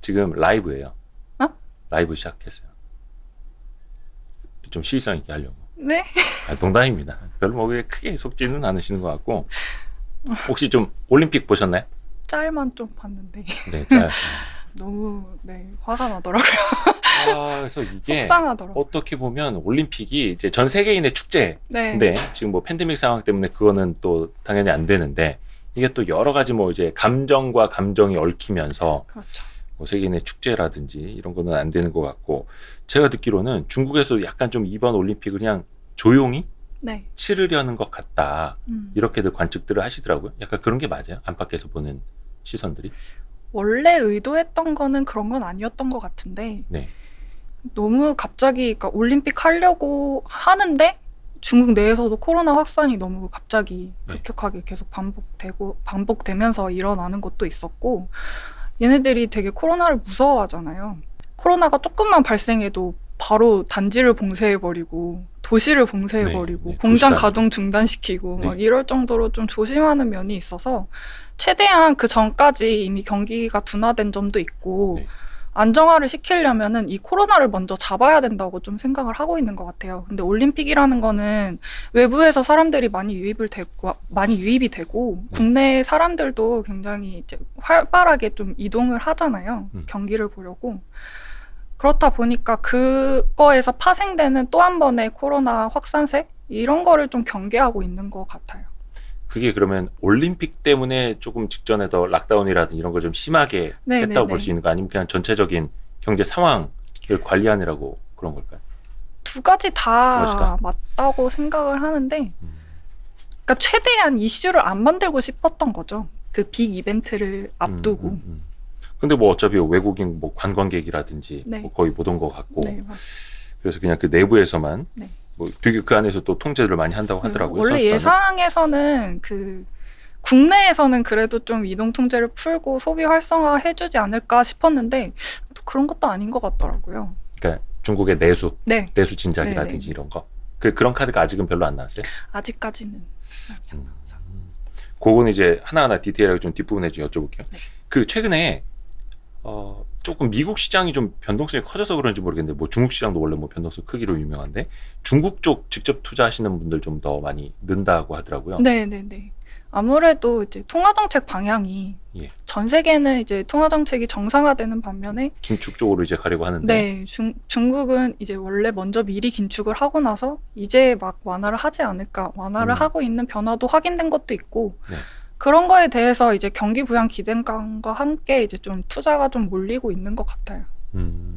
지금 라이브예요. 어? 라이브 시작했어요. 좀 시의성 있게 하려고. 네? 농담입니다. 별로 뭐 크게 속지는 않으시는 것 같고. 혹시 좀 올림픽 보셨나요? 짤만 좀 봤는데 네, 잘. 너무 화가 나더라고요. 그래서 이게 속상하더라고요. 어떻게 보면 올림픽이 이제 전 세계인의 축제. 네. 근데 지금 뭐 팬데믹 상황 때문에 그거는 또 당연히 안 되는데 이게 또 여러 가지 뭐 이제 감정과 감정이 얽히면서 그렇죠. 뭐 세계인의 축제라든지 이런 거는 안 되는 것 같고 제가 듣기로는 중국에서 약간 좀 이번 올림픽을 그냥 조용히 네. 치르려는 것 같다. 이렇게들 관측들을 하시더라고요. 약간 그런 게 맞아요? 안팎에서 보는 시선들이. 원래 의도했던 거는 그런 건 아니었던 것 같은데 네. 너무 갑자기 그러니까 올림픽 하려고 하는데 중국 내에서도 코로나 확산이 너무 갑자기 급격하게 계속 반복되면서 일어나는 것도 있었고 얘네들이 되게 코로나를 무서워하잖아요. 코로나가 조금만 발생해도 바로 단지를 봉쇄해버리고 도시를 봉쇄해버리고 네, 공장 도시단. 가동 중단시키고 네. 막 이럴 정도로 좀 조심하는 면이 있어서 최대한 그 전까지 이미 경기가 둔화된 점도 있고 네. 안정화를 시키려면은 이 코로나를 먼저 잡아야 된다고 좀 생각을 하고 있는 것 같아요. 근데 올림픽이라는 거는 외부에서 사람들이 많이 유입이 되고 국내 사람들도 굉장히 이제 활발하게 좀 이동을 하잖아요. 경기를 보려고. 그렇다 보니까 그거에서 파생되는 또 한 번의 코로나 확산세 이런 거를 좀 경계하고 있는 것 같아요. 그게 그러면 올림픽 때문에 조금 직전에 더 락다운이라든지 이런 걸 좀 심하게 했다고 볼 수 있는 거 아니면 그냥 전체적인 경제 상황을 관리하느라고 그런 걸까요? 두 가지 다 그것이다. 맞다고 생각을 하는데 그러니까 최대한 이슈를 안 만들고 싶었던 거죠. 그 빅 이벤트를 앞두고. 근데 뭐 어차피 외국인 뭐 관광객이라든지 네. 뭐 거의 못 온 것 같고 네, 그래서 그냥 그 내부에서만 네. 뭐 되게 그 안에서 또 통제를 많이 한다고 하더라고요. 원래 선수단은. 예상에서는 그 국내에서는 그래도 좀 이동 통제를 풀고 소비 활성화 해주지 않을까 싶었는데 또 그런 것도 아닌 것 같더라고요. 그러니까 중국의 내수 네, 진작이라든지 네. 이런 거. 그런 카드가 아직은 별로 안 나왔어요. 아직까지는. 그거는 이제 하나하나 디테일하게 좀 뒷부분에 좀 여쭤볼게요. 네. 그 최근에 조금 미국 시장이 좀 변동성이 커져서 그런지 모르겠는데 뭐 중국 시장도 원래 뭐 변동성 크기로 유명한데 중국 쪽 직접 투자하시는 분들 좀 더 많이 는다고 하더라고요. 네. 아무래도 이제 통화 정책 방향이 예. 전 세계는 이제 통화 정책이 정상화되는 반면에 긴축 쪽으로 이제 가려고 하는데 네, 중국은 이제 원래 먼저 미리 긴축을 하고 나서 이제 막 완화를 하지 않을까 완화를 하고 있는 변화도 확인된 것도 있고 네. 그런 거에 대해서 이제 경기 부양 기대감과 함께 이제 좀 투자가 좀 몰리고 있는 것 같아요.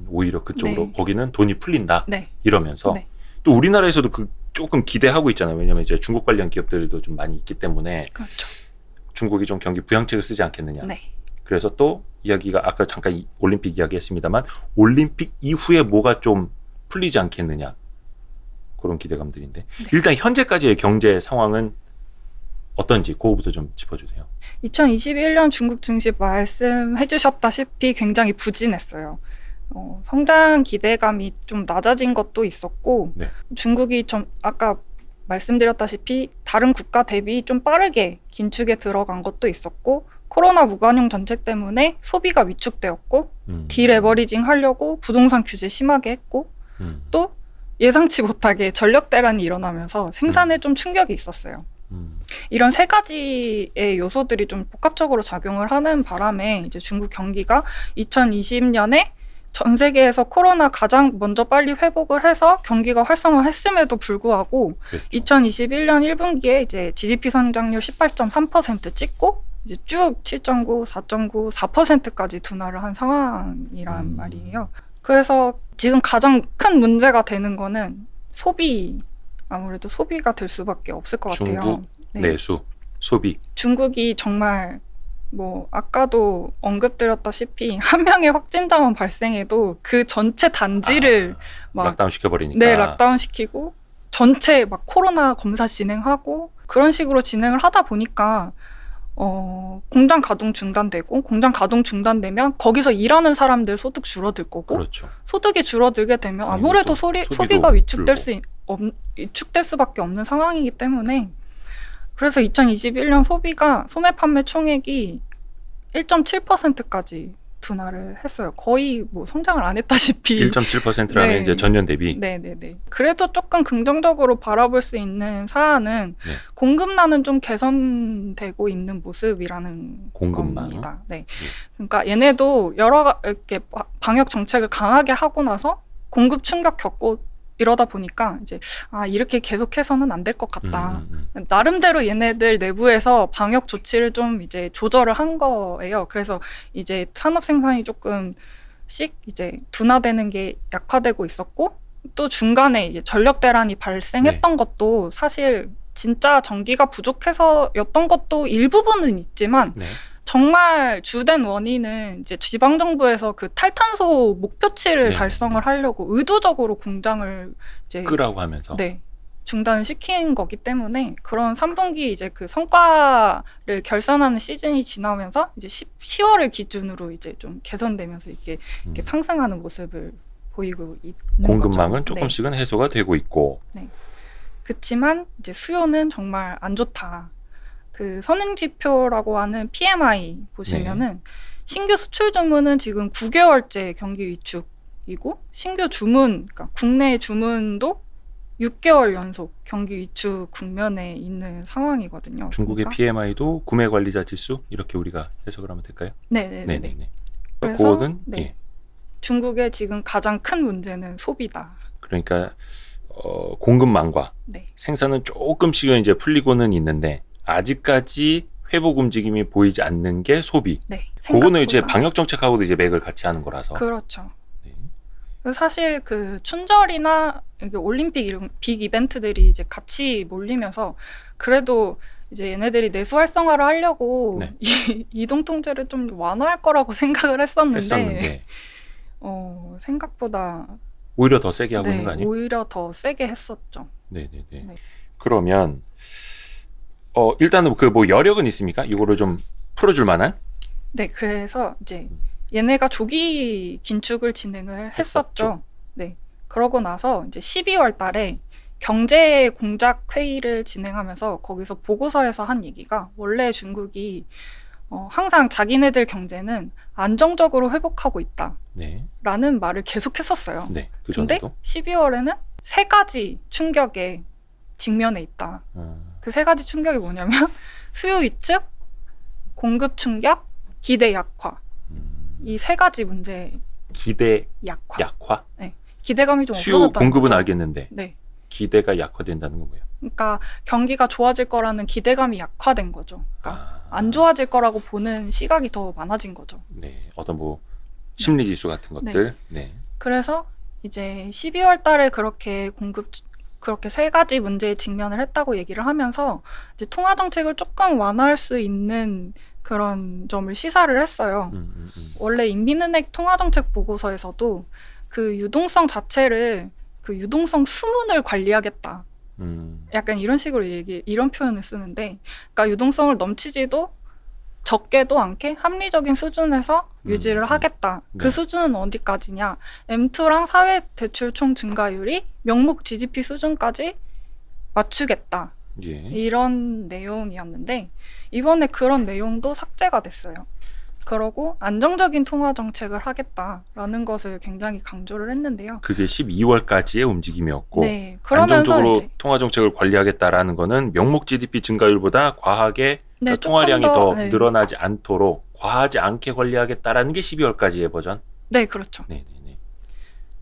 오히려 그쪽으로 네. 거기는 돈이 풀린다 네. 이러면서 네. 또 우리나라에서도 그 조금 기대하고 있잖아요. 왜냐하면 이제 중국 관련 기업들도 좀 많이 있기 때문에 그렇죠. 중국이 좀 경기 부양책을 쓰지 않겠느냐. 네. 그래서 또 이야기가 아까 잠깐 올림픽 이야기했습니다만 올림픽 이후에 뭐가 좀 풀리지 않겠느냐 그런 기대감들인데 네. 일단 현재까지의 경제 상황은 어떤지 그거부터 좀 짚어주세요. 2021년 중국 증시 말씀해 주셨다시피 굉장히 부진했어요. 성장 기대감이 좀 낮아진 것도 있었고 네. 중국이 좀 아까 말씀드렸다시피 다른 국가 대비 좀 빠르게 긴축에 들어간 것도 있었고 코로나 무관용 정책 때문에 소비가 위축되었고 디레버리징 하려고 부동산 규제 심하게 했고 또 예상치 못하게 전력 대란이 일어나면서 생산에 좀 충격이 있었어요. 이런 세 가지의 요소들이 좀 복합적으로 작용을 하는 바람에 이제 중국 경기가 2020년에 전 세계에서 코로나 가장 먼저 빨리 회복을 해서 경기가 활성화했음에도 불구하고 그렇죠. 2021년 1분기에 이제 GDP 성장률 18.3% 찍고 이제 쭉 7.9, 4.9, 4%까지 둔화를 한 상황이란 말이에요. 그래서 지금 가장 큰 문제가 되는 거는 아무래도 소비가 될 수밖에 없을 것 같아요. 중국 내수 소비. 중국이 정말 뭐 아까도 언급드렸다시피 한 명의 확진자만 발생해도 그 전체 단지를 막 락다운 시켜버리니까. 네, 락다운 시키고 전체 막 코로나 검사 진행하고 그런 식으로 진행을 하다 보니까 공장 가동 중단되면 거기서 일하는 사람들 소득 줄어들 거고 그렇죠. 소득이 줄어들게 되면 아무래도 소비가 위축될 수밖에 없는 상황이기 때문에 그래서 2021년 소매 판매 총액이 1.7%까지 둔화를 했어요. 거의 뭐 성장을 안 했다시피. 1.7%라면 네. 이제 전년 대비. 네네네. 그래도 조금 긍정적으로 바라볼 수 있는 사안은 네. 공급난은 좀 개선되고 있는 모습이라는 공급망. 겁니다. 네. 예. 그러니까 얘네도 여러 이렇게 방역 정책을 강하게 하고 나서 공급 충격 겪고 이러다 보니까 이제 이렇게 계속해서는 안 될 것 같다. 나름대로 얘네들 내부에서 방역 조치를 좀 이제 조절을 한 거예요. 그래서 이제 산업 생산이 조금씩 이제 둔화되는 게 약화되고 있었고 또 중간에 이제 전력 대란이 발생했던 것도 사실 진짜 전기가 부족해서였던 것도 일부분은 있지만 네. 정말 주된 원인은 이제 지방 정부에서 그 탈탄소 목표치를 네. 달성을 하려고 의도적으로 공장을 이제 끄라고 하면서. 중단을 시킨 거기 때문에 그런 3분기 이제 그 성과를 결산하는 시즌이 지나면서 이제 10월을 기준으로 이제 좀 개선되면서 이렇게 상승하는 모습을 보이고 있는 공급망은 거죠. 조금씩은 해소가 되고 있고. 그렇지만 이제 수요는 정말 안 좋다. 그 선행지표라고 하는 PMI 보시면은 신규 수출 주문은 지금 9개월째 경기 위축이고 신규 주문, 그러니까 국내 주문도 6개월 연속 경기 위축 국면에 있는 상황이거든요. 중국의 PMI도 구매 관리자 지수 이렇게 우리가 해석을 하면 될까요? 네네네. 그래서 그거는 중국의 지금 가장 큰 문제는 소비다. 그러니까 공급망과 생산은 조금씩은 이제 풀리고는 있는데 아직까지 회복 움직임이 보이지 않는 게 소비. 그거는 이제 방역 정책하고도 이제 맥을 같이 하는 거라서. 그렇죠. 사실 그 춘절이나 올림픽 이런 빅 이벤트들이 이제 같이 몰리면서 그래도 이제 얘네들이 내수 활성화를 하려고 이동 통제를 좀 완화할 거라고 생각을 했었는데 생각보다 오히려 더 세게 하고 있는 거 아니에요? 오히려 더 세게 했었죠. 네네네. 그러면 일단은 그 뭐 여력은 있습니까? 이거를 좀 풀어줄 만한? 네, 그래서 이제 얘네가 조기 긴축을 진행을 했었죠. 네. 그러고 나서 이제 12월 달에 경제 공작 회의를 진행하면서 거기서 보고서에서 한 얘기가 원래 중국이 항상 자기네들 경제는 안정적으로 회복하고 있다. 라는 말을 계속 했었어요. 근데 12월에는 3가지 충격에 직면해 있다. 그 3가지 충격이 뭐냐면 수요 위축, 공급 충격, 기대 약화. 이 3가지 문제. 기대 약화. 네. 기대감이 좀 수요 없어졌다는 공급은 거죠. 알겠는데 기대가 약화된다는 건 뭐예요? 그러니까 경기가 좋아질 거라는 기대감이 약화된 거죠. 그러니까 안 좋아질 거라고 보는 시각이 더 많아진 거죠. 어떤 뭐 심리 지수 같은 것들. 그래서 이제 12월 달에 그렇게 3가지 문제에 직면을 했다고 얘기를 하면서 이제 통화 정책을 조금 완화할 수 있는 그런 점을 시사를 했어요. 원래 인민은행 통화 정책 보고서에서도 그 유동성 자체를 그 유동성 수문을 관리하겠다. 약간 이런 식으로 이런 표현을 쓰는데, 그러니까 유동성을 넘치지도 적게도 않게 합리적인 수준에서 유지를 하겠다. 그 수준은 어디까지냐? M2랑 사회 대출 총 증가율이 명목 GDP 수준까지 맞추겠다. 이런 내용이었는데 이번에 그런 내용도 삭제가 됐어요. 그러고 안정적인 통화 정책을 하겠다라는 것을 굉장히 강조를 했는데요. 그게 12월까지의 움직임이었고 그러면서 안정적으로 통화 정책을 관리하겠다라는 거는 명목 GDP 증가율보다 과하게 그러니까 통화량이 더 늘어나지 않도록 과하지 않게 관리하겠다라는 게 12월까지의 버전? 네, 그렇죠.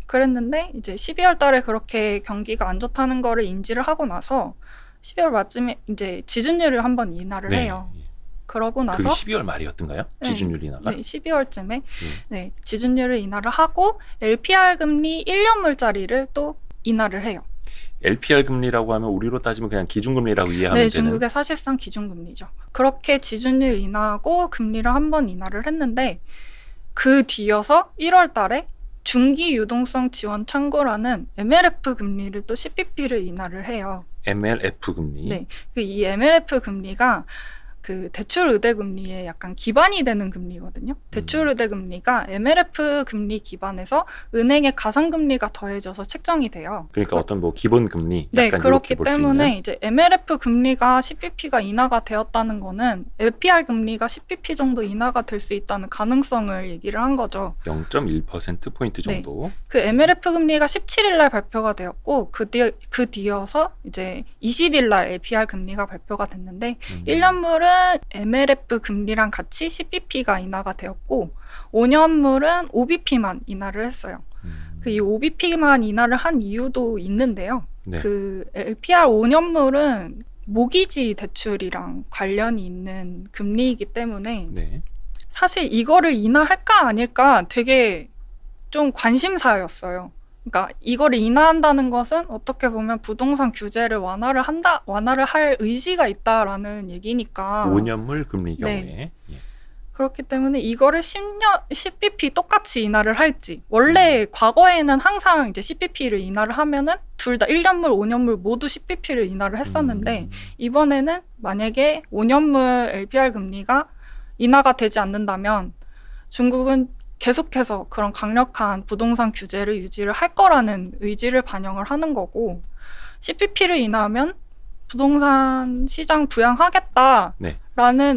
그랬는데 이제 12월 달에 그렇게 경기가 안 좋다는 거를 인지를 하고 나서 12월 말쯤에 이제 지준율을 한번 인하를 해요. 그러고 나서 그게 12월 말이었던가요? 지준율 인하가? 12월쯤에 지준율을 인하를 하고 LPR 금리 1년 물짜리를 또 인하를 해요. LPR 금리라고 하면 우리로 따지면 그냥 기준금리라고 이해하면 되는? 중국의 사실상 기준금리죠. 그렇게 지준율 인하하고 금리를 한번 인하를 했는데 그 뒤여서 1월 달에 중기 유동성 지원 창구라는 MLF 금리를 또 10bp를 인하를 해요. MLF 금리? 이 MLF 금리가 그 대출 의대 금리에 약간 기반이 되는 금리거든요. 대출 의대 금리가 MLF 금리 기반에서 은행의 가상 금리가 더해져서 책정이 돼요. 그러니까 어떤 뭐 기본 금리 네, 약간 그렇기 이렇게 볼 수 때문에 있는. 이제 MLF 금리가 10bp가 인하가 되었다는 거는 LPR 금리가 10bp 정도 인하가 될 수 있다는 가능성을 얘기를 한 거죠. 0.1%포인트 네. 정도. 그 MLF 금리가 17일 날 발표가 되었고 그 뒤어서 이제 20일 날 LPR 금리가 발표가 됐는데 1년물은 MLF 금리랑 같이 10bp가 인하가 되었고 5년물은 5bp만 인하를 했어요. 그 이 5bp만 인하를 한 이유도 있는데요. 네. 그 LPR 5년물은 모기지 대출이랑 관련이 있는 금리이기 때문에 네. 사실 이거를 인하할까 아닐까 되게 좀 관심사였어요. 그러니까 이거를 인하한다는 것은 어떻게 보면 부동산 규제를 완화를 할 의지가 있다라는 얘기니까. 5년물 금리 네. 경우에. 예. 그렇기 때문에 이거를 10bp 똑같이 인하를 할지. 원래 과거에는 항상 이제 10bp를 인하를 하면은 둘 다 1년물, 5년물 모두 10bp를 인하를 했었는데 이번에는 만약에 5년물 LPR 금리가 인하가 되지 않는다면 중국은 계속해서 그런 강력한 부동산 규제를 유지를 할 거라는 의지를 반영을 하는 거고 10bp를 인하하면 부동산 시장 부양하겠다라는 네.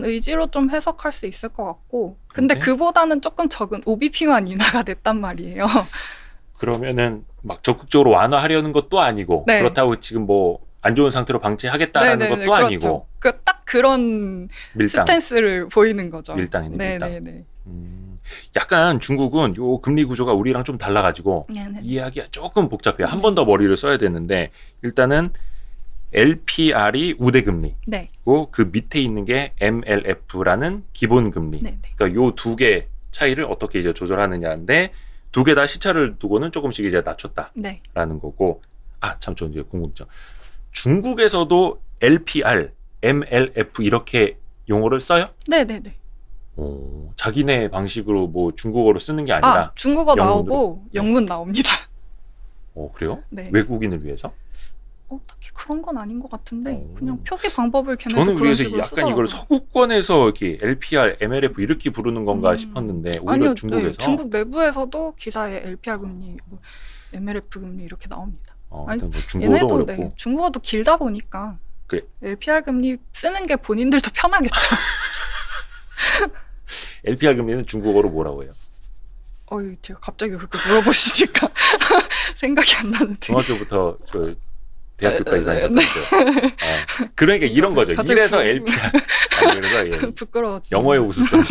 의지로 좀 해석할 수 있을 것 같고 근데 네. 그보다는 조금 적은 5bp만 인하가 됐단 말이에요. 그러면은 막 적극적으로 완화하려는 것도 아니고 네. 그렇다고 지금 뭐 안 좋은 상태로 방치하겠다라는 네네네, 것도 그렇죠. 아니고 딱 그런 밀당. 스탠스를 보이는 거죠. 밀당이네, 밀당. 네네네. 약간 중국은 요 금리 구조가 우리랑 좀 달라가지고 네네. 이해하기가 조금 복잡해요. 한 번 더 머리를 써야 되는데 일단은 LPR이 우대금리, 네. 그리고 그 밑에 있는 게 MLF라는 기본금리. 네네. 그러니까 요 두 개 차이를 어떻게 이제 조절하느냐인데 두 개 다 시차를 두고는 조금씩 이제 낮췄다라는 네. 거고. 참 저 이제 궁금증. 중국에서도 LPR, MLF 이렇게 용어를 써요? 네네네. 자기네 방식으로 뭐 중국어로 쓰는 게 아니라. 중국어 영문으로? 나오고 영문 나옵니다. 그래요? 네. 외국인을 위해서? 딱히 그런 건 아닌 것 같은데 그냥 표기 방법을 걔네도 저는 그런 그래서 식으로 약간 쓰더라고요. 이걸 서구권에서 이렇게 LPR, MLF 이렇게 부르는 건가 싶었는데 오히려 아니요, 중국에서. 네, 중국 내부에서도 기사에 LPR 금리, 뭐 MLF 금리 이렇게 나옵니다. 일단 뭐 중국어도 얘네도 어렵고. 중국어도 길다 보니까 그래. LPR 금리 쓰는 게 본인들도 편하겠죠. LPR 금리는 중국어로 뭐라고 해요? 제가 갑자기 그렇게 물어보시니까 생각이 안 나는데. 중학교부터 그 대학교까지 다니셨다고요. 그러니까 이런 거죠. 이래서 LPR. 그래서 부끄러워지. 영어의 우수성.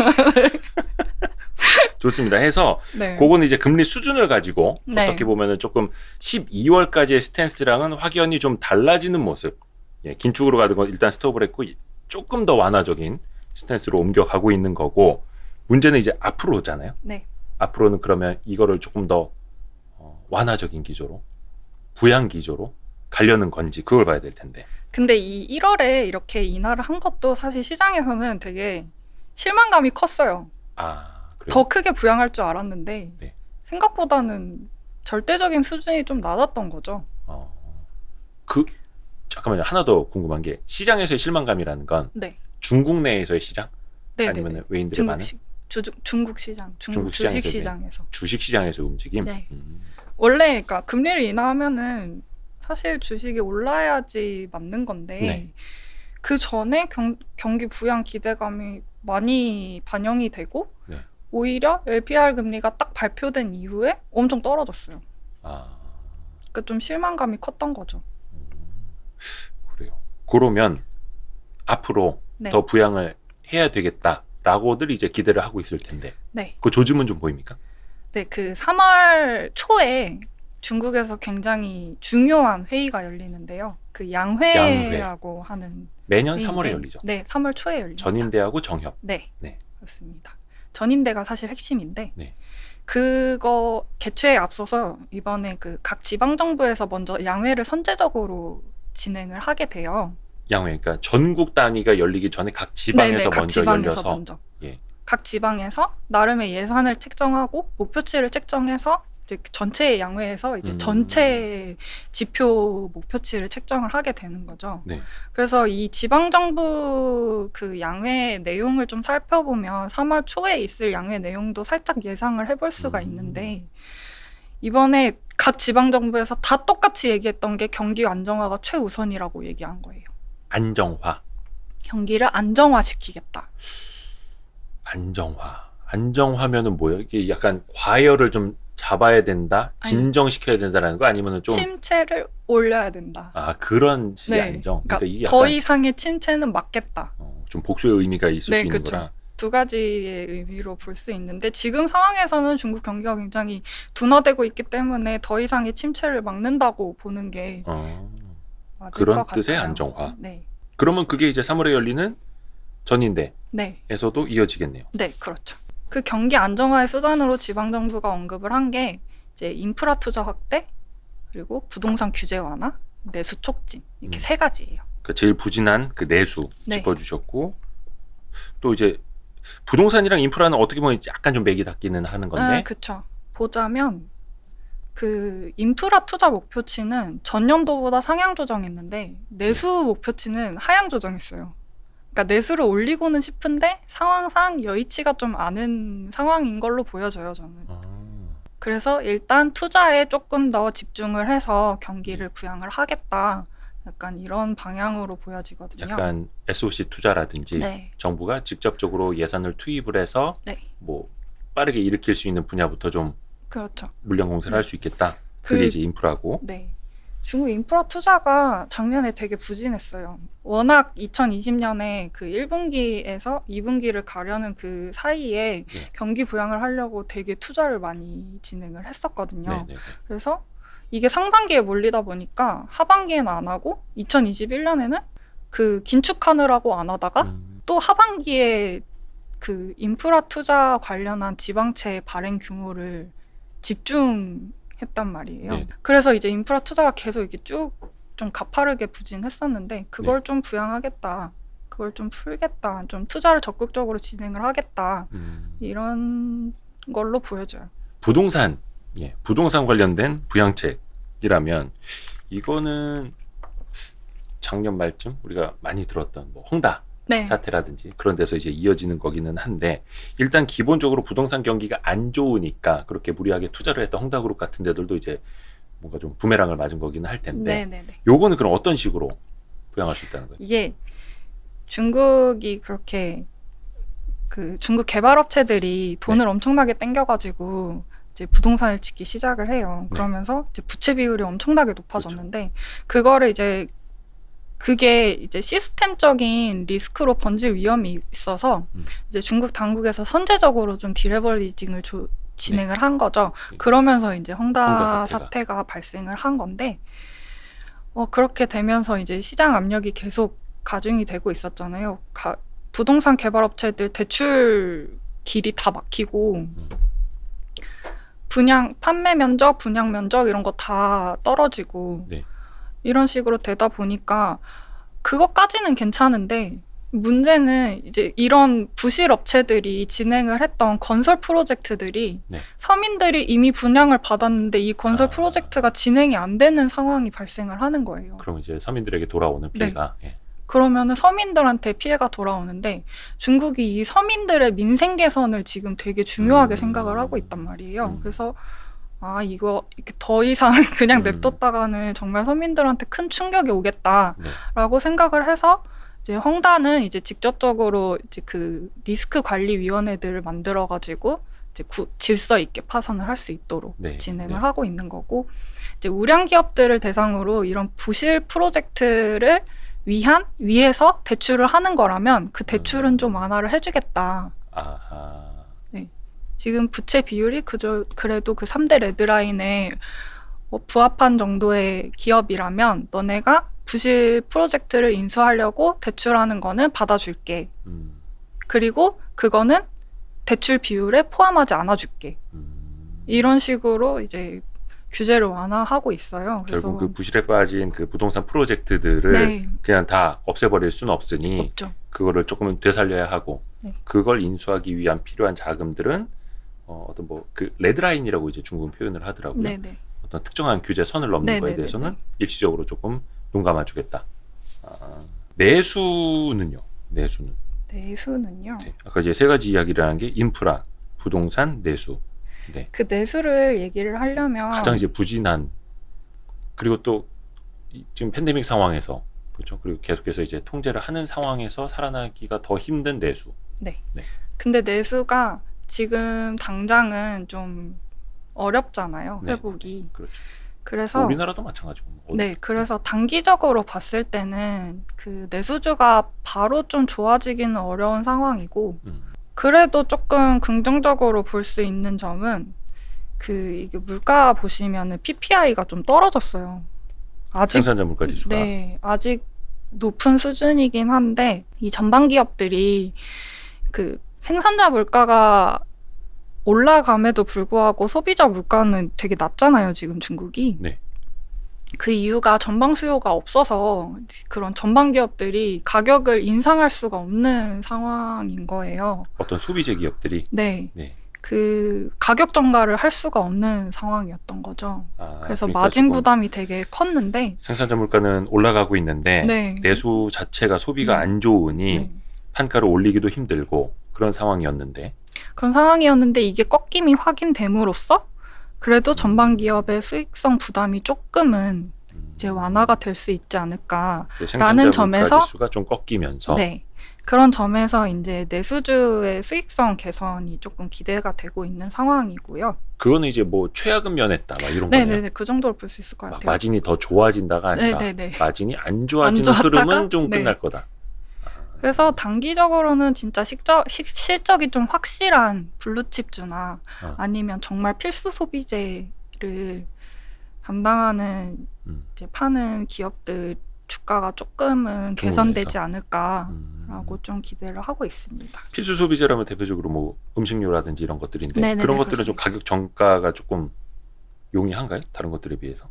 좋습니다. 해서 네. 그거는 이제 금리 수준을 가지고 네. 어떻게 보면은 조금 12월까지의 스탠스랑은 확연히 좀 달라지는 모습. 긴축으로 가는 건 일단 스톱을 했고 조금 더 완화적인 스탠스로 옮겨가고 있는 거고 문제는 이제 앞으로잖아요. 네. 앞으로는 그러면 이거를 조금 더 완화적인 기조로 부양 기조로 가려는 건지 그걸 봐야 될 텐데. 근데 이 1월에 이렇게 인하를 한 것도 사실 시장에서는 되게 실망감이 컸어요. 그래요? 더 크게 부양할 줄 알았는데 네. 생각보다는 절대적인 수준이 좀 낮았던 거죠. 잠깐만요. 하나 더 궁금한 게 시장에서의 실망감이라는 건 네. 중국 내에서의 시장? 네, 아니면 외인들의 반응? 중국 시장, 중국 시장에서, 주식 시장에서. 주식 시장에서 움직임? 네. 원래 그러니까 금리를 인하하면은 사실 주식이 올라야지 맞는 건데 네. 그 전에 경기 부양 기대감이 많이 반영이 되고 네. 오히려 LPR 금리가 딱 발표된 이후에 엄청 떨어졌어요. 그러니까 좀 실망감이 컸던 거죠. 그래요. 그러면 앞으로 네. 더 부양을 해야 되겠다라고들 이제 기대를 하고 있을 텐데 네. 그 조짐은 좀 보입니까? 네, 그 3월 초에 중국에서 굉장히 중요한 회의가 열리는데요. 그 양회라고 하는 매년 회의인데, 3월에 열리죠. 네, 3월 초에 열립니다. 전인대하고 정협. 네, 네. 그렇습니다. 전인대가 사실 핵심인데 네. 그거 개최에 앞서서 이번에 그 각 지방 정부에서 먼저 양회를 선제적으로 진행을 하게 돼요. 양회, 그러니까 전국 단위가 열리기 전에 각 지방에서 네네, 각 먼저 지방에서 열려서 먼저. 예. 각 지방에서 나름의 예산을 책정하고 목표치를 책정해서 이제 전체 양회에서 이제 전체 지표 목표치를 책정을 하게 되는 거죠. 네. 그래서 이 지방정부 그 양회 내용을 좀 살펴보면 3월 초에 있을 양회 내용도 살짝 예상을 해볼 수가 있는데 이번에 각 지방정부에서 다 똑같이 얘기했던 게 경기 안정화가 최우선이라고 얘기한 거예요. 안정화. 경기를 안정화시키겠다. 안정화면은 뭐예요? 이게 약간 과열을 좀 잡아야 된다, 진정시켜야 된다라는 거 아니면은 좀 침체를 올려야 된다. 아 그런 식의 네. 안정. 그러니까 이게 더 약간 이상의 침체는 막겠다. 좀 복수의 의미가 있을 네, 수 있는 그쵸. 거라. 두 가지의 의미로 볼 수 있는데 지금 상황에서는 중국 경기가 굉장히 둔화되고 있기 때문에 더 이상의 침체를 막는다고 보는 게 맞을 그런 것 뜻의 같아요. 안정화. 네. 그러면 그게 이제 3월에 열리는 전인대에서도 네. 이어지겠네요. 네, 그렇죠. 그 경기 안정화의 수단으로 지방정부가 언급을 한 게 이제 인프라 투자 확대, 그리고 부동산 규제 완화, 내수 촉진 이렇게 세 가지예요. 그 제일 부진한 그 내수 네. 짚어주셨고 또 이제 부동산이랑 인프라는 어떻게 보면 약간 좀 맥이 닿기는 하는 건데. 그렇죠. 보자면 그 인프라 투자 목표치는 전년도보다 상향 조정했는데 내수 목표치는 하향 조정했어요. 그러니까 내수를 올리고는 싶은데 상황상 여의치가 좀 않은 상황인 걸로 보여져요, 저는. 그래서 일단 투자에 조금 더 집중을 해서 경기를 부양을 하겠다. 약간 이런 방향으로 보여지거든요. 약간 SOC 투자라든지 네. 정부가 직접적으로 예산을 투입을 해서 네. 뭐 빠르게 일으킬 수 있는 분야부터 좀 그렇죠. 물량 공세를 네. 할 수 있겠다. 그게 이제 인프라고. 네. 중국 인프라 투자가 작년에 되게 부진했어요. 워낙 2020년에 그 1분기에서 2분기를 가려는 그 사이에 네. 경기 부양을 하려고 되게 투자를 많이 진행을 했었거든요. 네. 그래서 이게 상반기에 몰리다 보니까 하반기에는 안 하고 2021년에는 그 긴축하느라고 안 하다가 또 하반기에 그 인프라 투자 관련한 지방채 발행 규모를 집중했단 말이에요. 네. 그래서 이제 인프라 투자가 계속 이렇게 쭉 좀 가파르게 부진했었는데 그걸 좀 부양하겠다. 그걸 좀 풀겠다. 좀 투자를 적극적으로 진행을 하겠다. 이런 걸로 보여져요. 부동산 관련된 부양책이라면 이거는 작년 말쯤 우리가 많이 들었던 뭐 홍다 네. 사태라든지 그런 데서 이제 이어지는 거기는 한데 일단 기본적으로 부동산 경기가 안 좋으니까 그렇게 무리하게 투자를 했던 홍다그룹 같은 데들도 이제 뭔가 좀 부메랑을 맞은 거기는 할 텐데 요거는 그럼 어떤 식으로 부양할 수 있다는 거예요? 이게 중국이 그렇게 그 중국 개발업체들이 돈을 엄청나게 땡겨가지고 이제 부동산을 짓기 시작을 해요. 그러면서 이제 부채 비율이 엄청나게 높아졌는데 그거를 이제 그게 이제 시스템적인 리스크로 번질 위험이 있어서 이제 중국 당국에서 선제적으로 좀 디레버리징을 진행을 한 거죠. 그러면서 이제 홍다 사태가 발생을 한 건데 그렇게 되면서 이제 시장 압력이 계속 가중이 되고 있었잖아요. 부동산 개발업체들 대출 길이 다 막히고 판매 면적, 분양 면적 이런 거 다 떨어지고 이런 식으로 되다 보니까 그것까지는 괜찮은데 문제는 이제 이런 부실 업체들이 진행을 했던 건설 프로젝트들이 서민들이 이미 분양을 받았는데 이 건설 프로젝트가 진행이 안 되는 상황이 발생을 하는 거예요. 그럼 이제 서민들에게 돌아오는 피해가 그러면은 서민들한테 피해가 돌아오는데 중국이 이 서민들의 민생 개선을 지금 되게 중요하게 생각을 하고 있단 말이에요. 그래서 이거 이렇게 더 이상 그냥 냅뒀다가는 정말 서민들한테 큰 충격이 오겠다라고 생각을 해서 이제 홍다는 이제 직접적으로 이제 그 리스크 관리 위원회들을 만들어 가지고 이제 질서 있게 파산을 할 수 있도록 진행을 하고 있는 거고 이제 우량 기업들을 대상으로 이런 부실 프로젝트를 위해서 대출을 하는 거라면 그 대출은 좀 완화를 해주겠다. 지금 부채 비율이 그래도 그 3대 레드라인에 부합한 정도의 기업이라면 너네가 부실 프로젝트를 인수하려고 대출하는 거는 받아줄게. 그리고 그거는 대출 비율에 포함하지 않아줄게. 이런 식으로 이제 규제를 완화하고 있어요. 그래서 결국 그 부실에 빠진 그 부동산 프로젝트들을 그냥 다 없애버릴 수는 없으니 없죠. 그거를 조금은 되살려야 하고 그걸 인수하기 위한 필요한 자금들은 어떤 뭐 그 레드라인이라고 이제 중국은 표현을 하더라고요. 네네. 어떤 특정한 규제 선을 넘는 네네네네. 거에 대해서는 일시적으로 조금 눈 감아주겠다. 내수는요? 내수는요? 네. 아까 이제 세 가지 이야기를 한 게 인프라, 부동산, 내수. 네. 그 내수를 얘기를 하려면 가장 이제 부진한, 그리고 또 지금 팬데믹 상황에서, 그렇죠. 그리고 계속해서 이제 통제를 하는 상황에서 살아나기가 더 힘든 내수. 네. 근데 내수가 지금 당장은 좀 어렵잖아요. 회복이. 그렇죠. 그래서 우리나라도 마찬가지고. 네, 그래서 단기적으로 봤을 때는 그 내수주가 바로 좀 좋아지기는 어려운 상황이고, 그래도 조금 긍정적으로 볼 수 있는 점은 이게 물가 보시면은 PPI가 좀 떨어졌어요. 아직 생산자 물가 지수가. 네, 아직 높은 수준이긴 한데 이 전방 기업들이 그 생산자 물가가 올라감에도 불구하고 소비자 물가는 되게 낮잖아요, 지금 중국이. 네. 그 이유가 전방 수요가 없어서 그런 전방 기업들이 가격을 인상할 수가 없는 상황인 거예요. 어떤 소비재 기업들이. 네. 네. 그 가격 전가를 할 수가 없는 상황이었던 거죠. 그래서 그러니까 마진 부담이 되게 컸는데 생산자 물가는 올라가고 있는데 네. 내수 자체가 소비가 안 좋으니 판가를 올리기도 힘들고 그런 상황이었는데 이게 꺾임이 확인됨으로써 그래도 전방 기업의 수익성 부담이 조금은 이제 완화가 될 수 있지 않을까라는 점에서 지수가 좀 꺾이면서 네. 그런 점에서 이제 내수주의 수익성 개선이 조금 기대가 되고 있는 상황이고요. 그거는 이제 뭐 최악은 면했다 막 이런 거네요. 네네네, 그 정도로 볼 수 있을 것 같아요. 마진이 더 좋아진다가 아니라 네네네. 마진이 안 좋아지는 흐름은 좀 끝날 거다. 그래서 단기적으로는 진짜 실적이 좀 확실한 블루칩주나 아니면 정말 필수 소비재를 담당하는 이제 파는 기업들 주가가 조금은 개선되지 않을까라고 좀 기대를 하고 있습니다. 필수 소비재라면 대표적으로 뭐 음식료라든지 이런 것들인데 네네네, 그런 것들은 그렇습니다. 좀 가격 정가가 조금 용이한가요? 다른 것들에 비해서?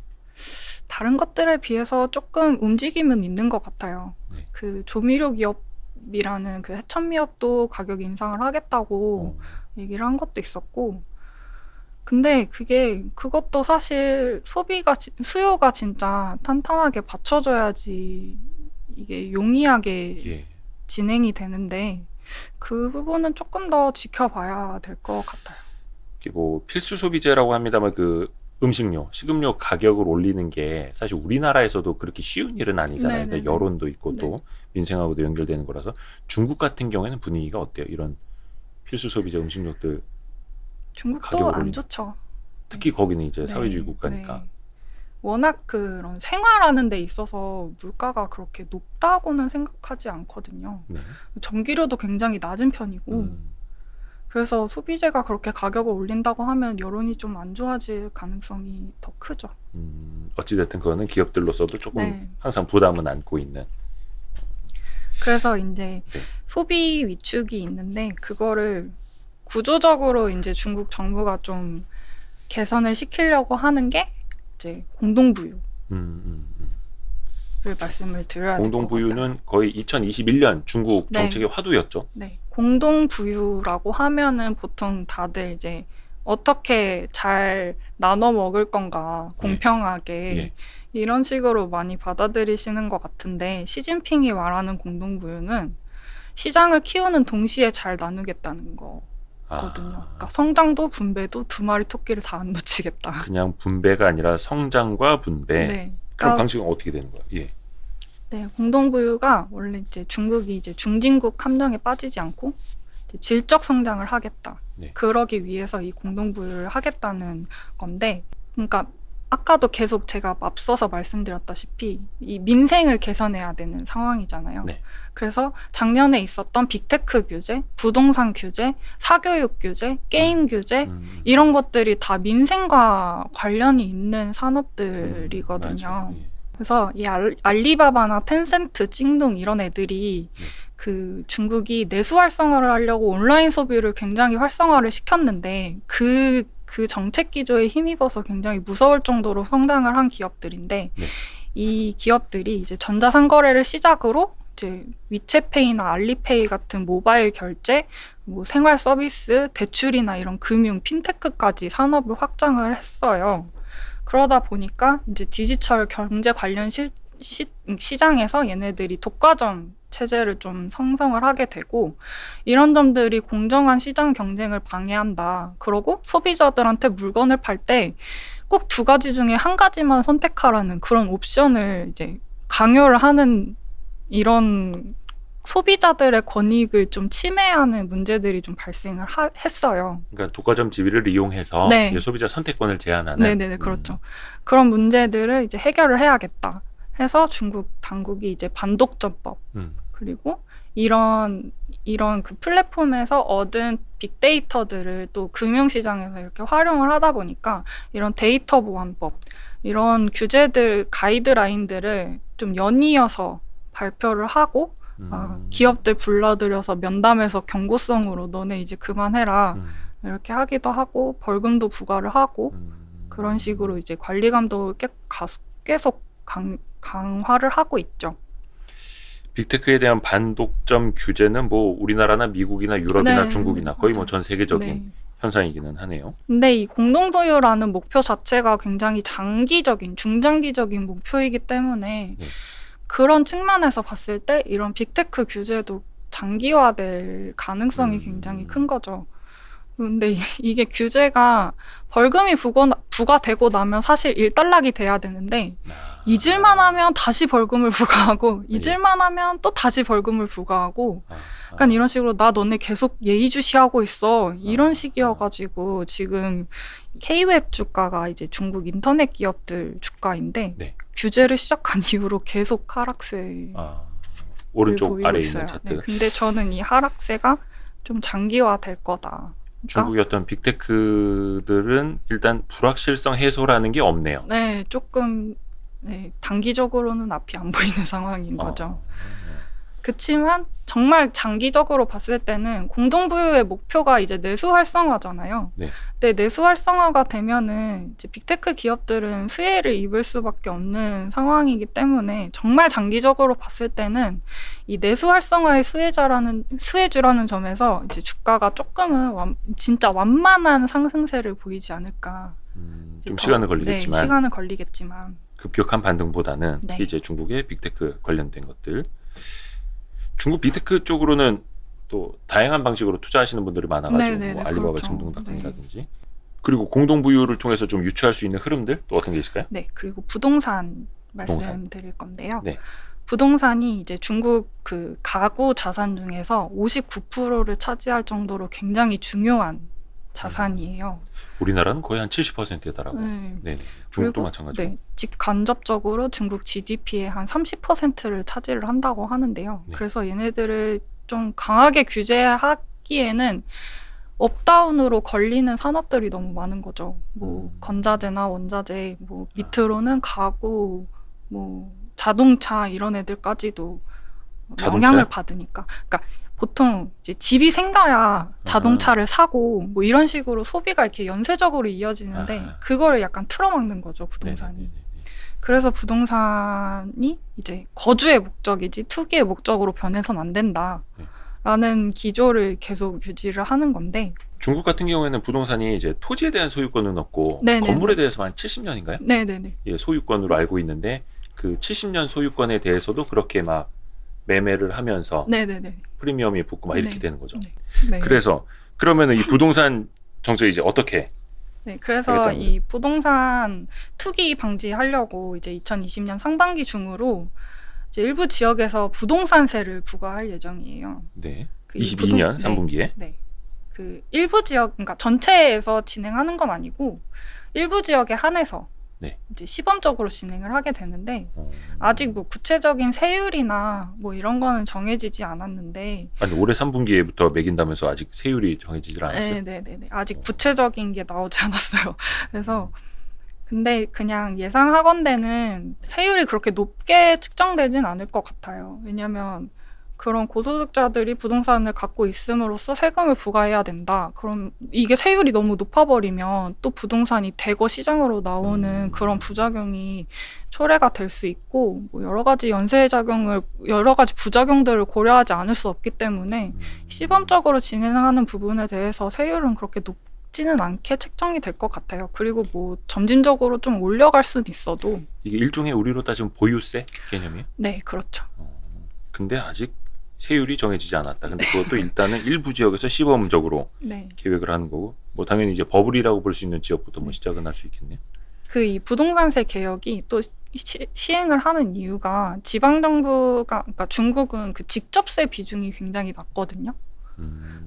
다른 것들에 비해서 조금 움직임은 있는 것 같아요. 네. 그 조미료 기업이라는 그 해천미업도 가격 인상을 하겠다고 얘기를 한 것도 있었고, 근데 그것도 사실 수요가 진짜 탄탄하게 받쳐줘야지 이게 용이하게 진행이 되는데 그 부분은 조금 더 지켜봐야 될 것 같아요. 뭐 필수 소비재라고 합니다만 그 음식료, 식음료 가격을 올리는 게 사실 우리나라에서도 그렇게 쉬운 일은 아니잖아요. 그러니까 여론도 있고 또 민생하고도 연결되는 거라서 중국 같은 경우에는 분위기가 어때요? 이런 필수 소비재 음식료들 중국도 안 좋죠. 특히 거기는 이제 사회주의 국가니까. 워낙 그런 생활하는 데 있어서 물가가 그렇게 높다고는 생각하지 않거든요. 전기료도 굉장히 낮은 편이고 그래서 소비재가 그렇게 가격을 올린다고 하면 여론이 좀 안 좋아질 가능성이 더 크죠. 어찌됐든 그거는 기업들로서도 조금 항상 부담은 안고 있는. 그래서 이제 소비 위축이 있는데 그거를 구조적으로 이제 중국 정부가 좀 개선을 시키려고 하는 게 이제 공동부유를 말씀을 드려야 될 것 같아요. 공동부유는 거의 2021년 중국 정책의 화두였죠. 네, 공동부유라고 하면은 보통 다들 이제 어떻게 잘 나눠 먹을 건가 공평하게 이런 식으로 많이 받아들이시는 것 같은데 시진핑이 말하는 공동부유는 시장을 키우는 동시에 잘 나누겠다는 거. 거든요. 그러니까 성장도 분배도 두 마리 토끼를 다 안 놓치겠다. 그냥 분배가 아니라 성장과 분배. 그럼 방식은 어떻게 되는 거예요? 네, 공동부유가 원래 이제 중국이 이제 중진국 함정에 빠지지 않고 이제 질적 성장을 하겠다. 그러기 위해서 이 공동부유를 하겠다는 건데, 그러니까 아까도 계속 제가 앞서서 말씀드렸다시피 이 민생을 개선해야 되는 상황이잖아요. 그래서 작년에 있었던 빅테크 규제, 부동산 규제, 사교육 규제, 게임 규제 이런 것들이 다 민생과 관련이 있는 산업들이거든요. 그래서 이 알리바바나 텐센트, 찡둥 이런 애들이 그 중국이 내수 활성화를 하려고 온라인 소비를 굉장히 활성화를 시켰는데 그 정책 기조에 힘입어서 굉장히 무서울 정도로 성장을 한 기업들인데 이 기업들이 이제 전자상거래를 시작으로 이제 위챗페이나 알리페이 같은 모바일 결제, 뭐 생활 서비스, 대출이나 이런 금융, 핀테크까지 산업을 확장을 했어요. 그러다 보니까 이제 디지털 경제 관련 시장에서 얘네들이 독과점 체제를 좀 형성을 하게 되고, 이런 점들이 공정한 시장 경쟁을 방해한다. 그러고 소비자들한테 물건을 팔 때 꼭 두 가지 중에 한 가지만 선택하라는 그런 옵션을 이제 강요를 하는, 이런 소비자들의 권익을 좀 침해하는 문제들이 좀 발생을 했어요. 그러니까 독과점 지위를 이용해서 네. 소비자 선택권을 제한하는. 네네네, 그렇죠. 그런 문제들을 이제 해결을 해야겠다 해서 중국 당국이 이제 반독점법, 그리고 이런 그 플랫폼에서 얻은 빅데이터들을 또 금융시장에서 이렇게 활용을 하다 보니까 이런 데이터 보안법, 이런 규제들, 가이드라인들을 좀 연이어서 발표를 하고, 기업들 불러들여서 면담에서 경고성으로 너네 이제 그만해라 이렇게 하기도 하고, 벌금도 부과를 하고, 그런 식으로 이제 관리 감독을 계속 강화를 하고 있죠. 빅테크에 대한 반독점 규제는 뭐 우리나라나 미국이나 유럽이나 네, 중국이나 거의 뭐 전 세계적인 네. 현상이기는 하네요. 근데 이 공동부유라는 목표 자체가 굉장히 장기적인, 중장기적인 목표이기 때문에 네. 그런 측면에서 봤을 때 이런 빅테크 규제도 장기화될 가능성이 굉장히 큰 거죠. 근데 이게 규제가 벌금이 부과되고 나면 사실 일단락이 돼야 되는데, 잊을만 하면 다시 벌금을 부과하고, 잊을만 하면 또 다시 벌금을 부과하고, 약간 이런 식으로 나 너네 계속 예의주시하고 있어, 이런 식이어가지고 지금 K-웹 주가가 이제 중국 인터넷 기업들 주가인데, 네. 규제를 시작한 이후로 계속 하락세. 오른쪽 아래에 있어요. 있는 차트. 네, 근데 저는 이 하락세가 좀 장기화될 거다. 중국의 어떤 빅테크들은 일단 불확실성 해소라는 게 없네요. 네, 조금 단기적으로는 앞이 안 보이는 상황인 거죠. 그치만 정말 장기적으로 봤을 때는 공동부유의 목표가 이제 내수 활성화잖아요. 네. 근데 내수 활성화가 되면은 이제 빅테크 기업들은 수혜를 입을 수밖에 없는 상황이기 때문에 정말 장기적으로 봤을 때는 이 내수 활성화의 수혜주라는 점에서 이제 주가가 조금은 진짜 완만한 상승세를 보이지 않을까. 좀 시간은 걸리겠지만. 네, 시간은 걸리겠지만. 급격한 반등보다는 특히 이제 중국의 빅테크 관련된 것들. 중국 빅테크 쪽으로는 또 다양한 방식으로 투자하시는 분들이 많아가지고 뭐 알리바바, 그렇죠. 정동닷컴이라든지. 네. 그리고 공동부유를 통해서 좀 유추할 수 있는 흐름들 또 어떤 게 있을까요? 네, 그리고 부동산 말씀드릴 건데요. 네. 부동산이 이제 중국 그 가구 자산 중에서 59%를 차지할 정도로 굉장히 중요한 자산이에요. 우리나라는 거의 한 70%에 달하고. 네. 중국도 마찬가지고. 네. 직간접적으로 중국 GDP의 한 30%를 차지를 한다고 하는데요. 네. 그래서 얘네들을 좀 강하게 규제하기에는 업다운으로 걸리는 산업들이 너무 많은 거죠. 뭐 건자재나 원자재, 뭐 밑으로는 가구, 뭐 자동차 이런 애들까지도 영향을 받으니까. 그러니까 보통 이제 집이 생겨야 자동차를 사고 뭐 이런 식으로 소비가 이렇게 연쇄적으로 이어지는데 그거를 약간 틀어막는 거죠, 부동산이. 네네네네. 그래서 부동산이 이제 거주의 목적이지 투기의 목적으로 변해선 안 된다라는 기조를 계속 유지를 하는 건데, 중국 같은 경우에는 부동산이 이제 토지에 대한 소유권은 없고 네네네. 건물에 대해서 한 70년인가요? 네네네. 예, 소유권으로 알고 있는데 그 70년 소유권에 대해서도 그렇게 막 매매를 하면서 네네네. 프리미엄이 붙고 막 이렇게 되는 거죠. 네. 그래서 그러면은 이 부동산 정책이 이제 어떻게? 네, 그래서 이 부동산 투기 방지하려고 이제 2020년 상반기 중으로 이제 일부 지역에서 부동산세를 부과할 예정이에요. 네. 그 22년 3분기에. 네. 그 일부 지역, 그러니까 전체에서 진행하는 건 아니고 일부 지역에 한해서 이제 시범적으로 진행을 하게 되는데 아직 뭐 구체적인 세율이나 뭐 이런 거는 정해지지 않았는데. 아니 올해 3분기에부터 매긴다면서 아직 세율이 정해지질 않았어요? 네네네. 아직 구체적인 게 나오지 않았어요. 그래서 근데 그냥 예상하건대는 세율이 그렇게 높게 측정되진 않을 것 같아요. 왜냐하면 그런 고소득자들이 부동산을 갖고 있음으로써 세금을 부과해야 된다. 그럼 이게 세율이 너무 높아버리면 또 부동산이 대거 시장으로 나오는 그런 부작용이 초래가 될 수 있고 뭐 여러 가지 여러 가지 부작용들을 고려하지 않을 수 없기 때문에 시범적으로 진행하는 부분에 대해서 세율은 그렇게 높지는 않게 책정이 될 것 같아요. 그리고 뭐 점진적으로 좀 올려갈 수는 있어도 이게 일종의 우리로 따지면 보유세 개념이에요? 네, 그렇죠. 근데 아직 세율이 정해지지 않았다. 근데 그것도 일단은 일부 지역에서 시범적으로 네. 계획을 하는 거고, 뭐 당연히 이제 버블이라고 볼 수 있는 지역부터 뭐 시작은 할 수 있겠네요. 그 이 부동산세 개혁이 또 시행을 하는 이유가 지방 정부가 그러니까 중국은 그 직접세 비중이 굉장히 낮거든요.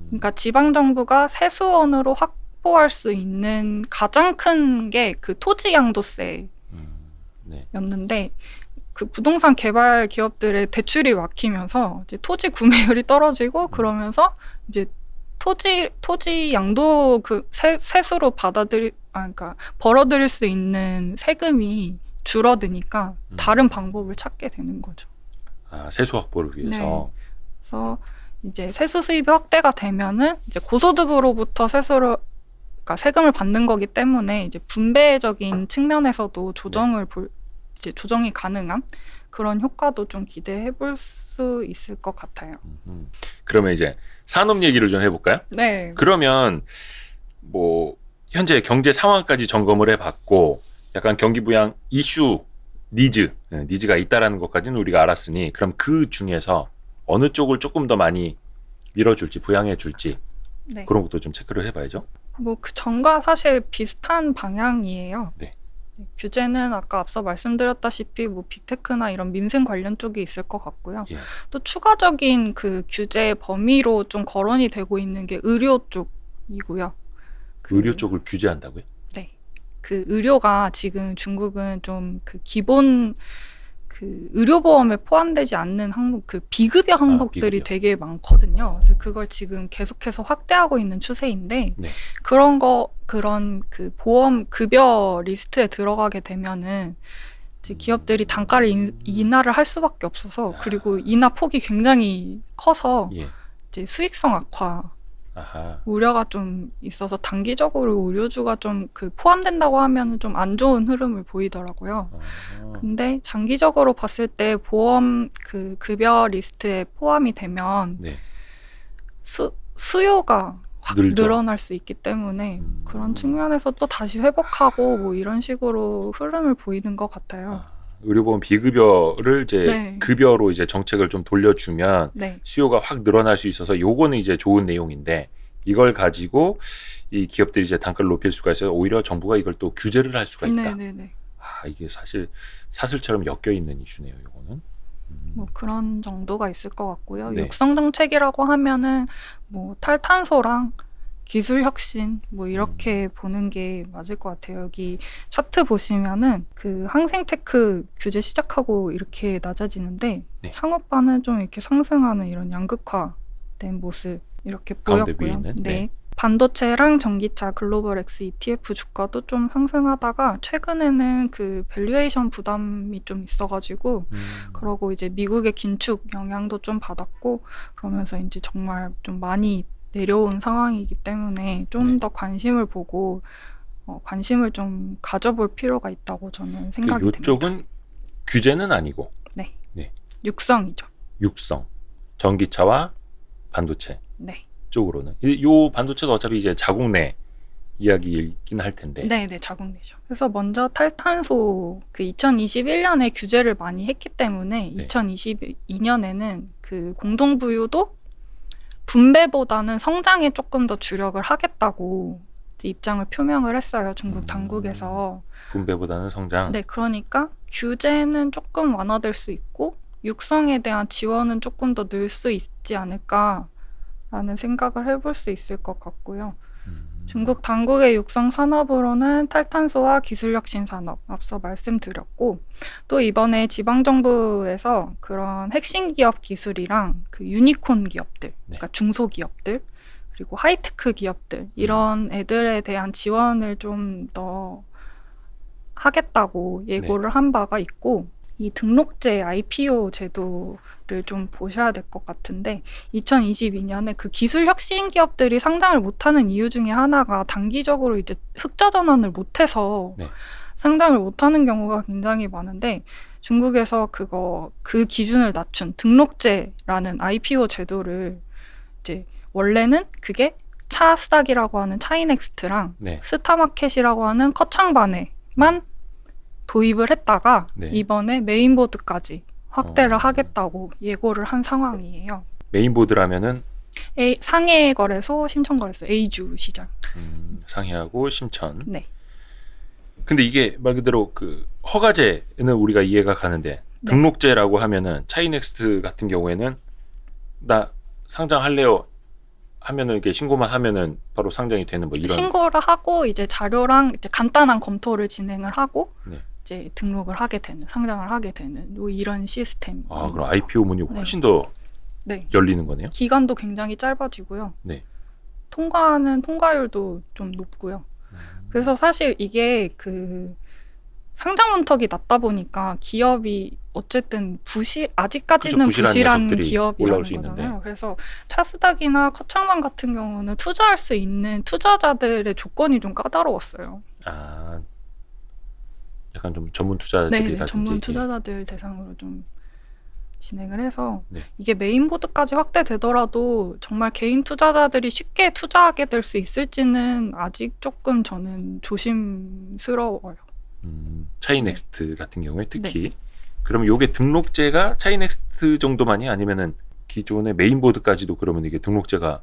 그러니까 지방 정부가 세수원으로 확보할 수 있는 가장 큰 게 그 토지 양도세였는데 네. 그 부동산 개발 기업들의 대출이 막히면서 이제 토지 구매율이 떨어지고 그러면서 이제 토지 양도 그 세수로 그러니까 벌어들일 수 있는 세금이 줄어드니까 다른 방법을 찾게 되는 거죠. 아, 세수 확보를 위해서. 네. 그래서 이제 세수 수입이 확대가 되면은 이제 고소득으로부터 그러니까 세금을 받는 거기 때문에 이제 분배적인 측면에서도 조정이 가능한 그런 효과도 좀 기대해 볼 수 있을 것 같아요. 그러면 이제 산업 얘기를 좀 해볼까요? 네. 그러면 뭐 현재 경제 상황까지 점검을 해봤고 약간 경기 부양 이슈 니즈가 있다라는 것까지는 우리가 알았으니 그럼 그 중에서 어느 쪽을 조금 더 많이 밀어줄지 부양해줄지 네. 그런 것도 좀 체크를 해봐야죠. 뭐 그 전과 사실 비슷한 방향이에요. 네. 규제는 아까 앞서 말씀드렸다시피 뭐 빅테크나 이런 민생 관련 쪽이 있을 것 같고요. 예. 또 추가적인 그 규제 범위로 좀 거론이 되고 있는 게 의료 쪽이고요. 의료 쪽을 규제한다고요? 네. 그 의료가 지금 중국은 좀 그 기본 그 의료보험에 포함되지 않는 항목, 그 비급여 항목들이 비급여. 되게 많거든요. 그래서 그걸 지금 계속해서 확대하고 있는 추세인데, 네. 그런 그 보험 급여 리스트에 들어가게 되면은, 이제 기업들이 단가를 인하를 할 수밖에 없어서, 그리고 인하 폭이 굉장히 커서, 예. 이제 수익성 악화, 아하. 우려가 좀 있어서 단기적으로 의료주가 좀 그 포함된다고 하면 좀 안 좋은 흐름을 보이더라고요. 근데 장기적으로 봤을 때 보험 그 급여 리스트에 포함이 되면 네. 수요가 확 늘죠. 늘어날 수 있기 때문에 그런 측면에서 또 다시 회복하고 뭐 이런 식으로 흐름을 보이는 것 같아요. 의료보험 비급여를 이제 네. 급여로 이제 정책을 좀 돌려주면 네. 수요가 확 늘어날 수 있어서 요거는 이제 좋은 내용인데 이걸 가지고 이 기업들이 이제 단가를 높일 수가 있어요. 오히려 정부가 이걸 또 규제를 할 수가 있다. 네네네. 이게 사실 사슬처럼 엮여 있는 이슈네요. 요거는. 뭐 그런 정도가 있을 것 같고요. 네. 육성 정책이라고 하면은 뭐 탈탄소랑 기술 혁신 뭐 이렇게 보는 게 맞을 것 같아요. 여기 차트 보시면은 그 항생테크 규제 시작하고 이렇게 낮아지는데 네. 창업반은 좀 이렇게 상승하는 이런 양극화된 모습 이렇게 가운데 위에 보였고요. 있는? 네. 네. 반도체랑 전기차 글로벌 X ETF 주가도 좀 상승하다가 최근에는 그 밸류에이션 부담이 좀 있어가지고 그러고 이제 미국의 긴축 영향도 좀 받았고 그러면서 이제 정말 좀 많이 내려온 상황이기 때문에 좀 더 관심을 보고 관심을 좀 가져볼 필요가 있다고 저는 생각이 듭니다. 이쪽은 규제는 아니고 육성이죠. 육성, 전기차와 반도체 네. 쪽으로는 요 반도체도 어차피 이제 자국 내 이야기이긴 할 텐데. 네네, 자국내죠. 그래서 먼저 탈탄소 그 2021년에 규제를 많이 했기 때문에 네. 2022년에는 그 공동부유도 분배보다는 성장에 조금 더 주력을 하겠다고 이제 입장을 표명을 했어요. 중국 당국에서. 분배보다는 성장. 네, 그러니까 규제는 조금 완화될 수 있고 육성에 대한 지원은 조금 더 늘 수 있지 않을까라는 생각을 해볼 수 있을 것 같고요. 중국 당국의 육성 산업으로는 탈탄소와 기술혁신 산업 앞서 말씀드렸고 또 이번에 지방정부에서 그런 핵심 기업 기술이랑 그 유니콘 기업들, 그러니까 중소기업들 그리고 하이테크 기업들 이런 애들에 대한 지원을 좀 더 하겠다고 예고를 한 바가 있고 이 등록제 IPO 제도를 좀 보셔야 될 것 같은데 2022년에 그 기술 혁신 기업들이 상장을 못하는 이유 중에 하나가 단기적으로 이제 흑자 전환을 못해서 네. 상장을 못하는 경우가 굉장히 많은데 중국에서 그 기준을 낮춘 등록제라는 IPO 제도를 이제 원래는 그게 차스닥이라고 하는 차이넥스트랑 네. 스타마켓이라고 하는 커창반에만 도입을 했다가 네. 이번에 메인보드까지 확대를 하겠다고 예고를 한 상황이에요. 메인보드라면은 상해거래소, 심천거래소, A주 시장. 상해하고 심천. 네. 근데 이게 말 그대로 그 허가제는 우리가 이해가 가는데 등록제라고 하면은 차이넥스트 같은 경우에는 나 상장할래요 하면은 이게 신고만 하면은 바로 상장이 되는 뭐 이런 신고를 하고 이제 자료랑 이제 간단한 검토를 진행을 하고 네. 이제 등록을 하게 되는 상장을 하게 되는 뭐 이런 시스템. 그럼 IPO 문이 훨씬 더 네. 열리는 거네요. 기간도 굉장히 짧아지고요. 네. 통과율도 좀 높고요. 그래서 사실 이게 그 상장 문턱이 낮다 보니까 기업이 어쨌든 아직까지는 부실한 기업이라는 거잖아요. 그래서 차스닥이나 커창반 같은 경우는 투자할 수 있는 투자자들의 조건이 좀 까다로웠어요. 약간 좀 전문 투자자들이라든지. 네, 전문 투자자들 대상으로 좀 진행을 해서 이게 메인보드까지 확대되더라도 정말 개인 투자자들이 쉽게 투자하게 될 수 있을지는 아직 조금 저는 조심스러워요. 차이넥스트 같은 경우에 특히 그러면 요게 등록제가 차이넥스트 정도만이 아니면은 기존의 메인보드까지도 그러면 이게 등록제가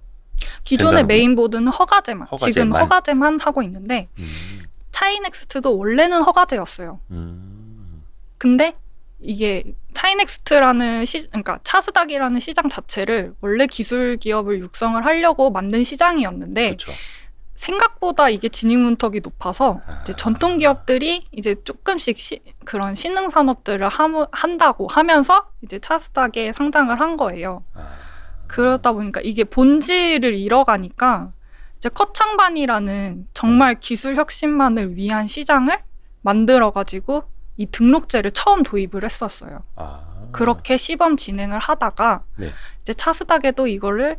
기존의 메인보드는 허가제만 지금 허가제만 하고 있는데 차이넥스트도 원래는 허가제였어요. 근데 이게 차이넥스트라는 그러니까 차스닥이라는 시장 자체를 원래 기술 기업을 육성을 하려고 만든 시장이었는데 그쵸. 생각보다 이게 진입 문턱이 높아서 이제 전통 기업들이 이제 조금씩 그런 신흥 산업들을 한다고 하면서 이제 차스닥에 상장을 한 거예요. 그러다 보니까 이게 본질을 잃어가니까 이제 커창반이라는 정말 기술 혁신만을 위한 시장을 만들어가지고 이 등록제를 처음 도입을 했었어요. 그렇게 시범 진행을 하다가 이제 차스닥에도 이거를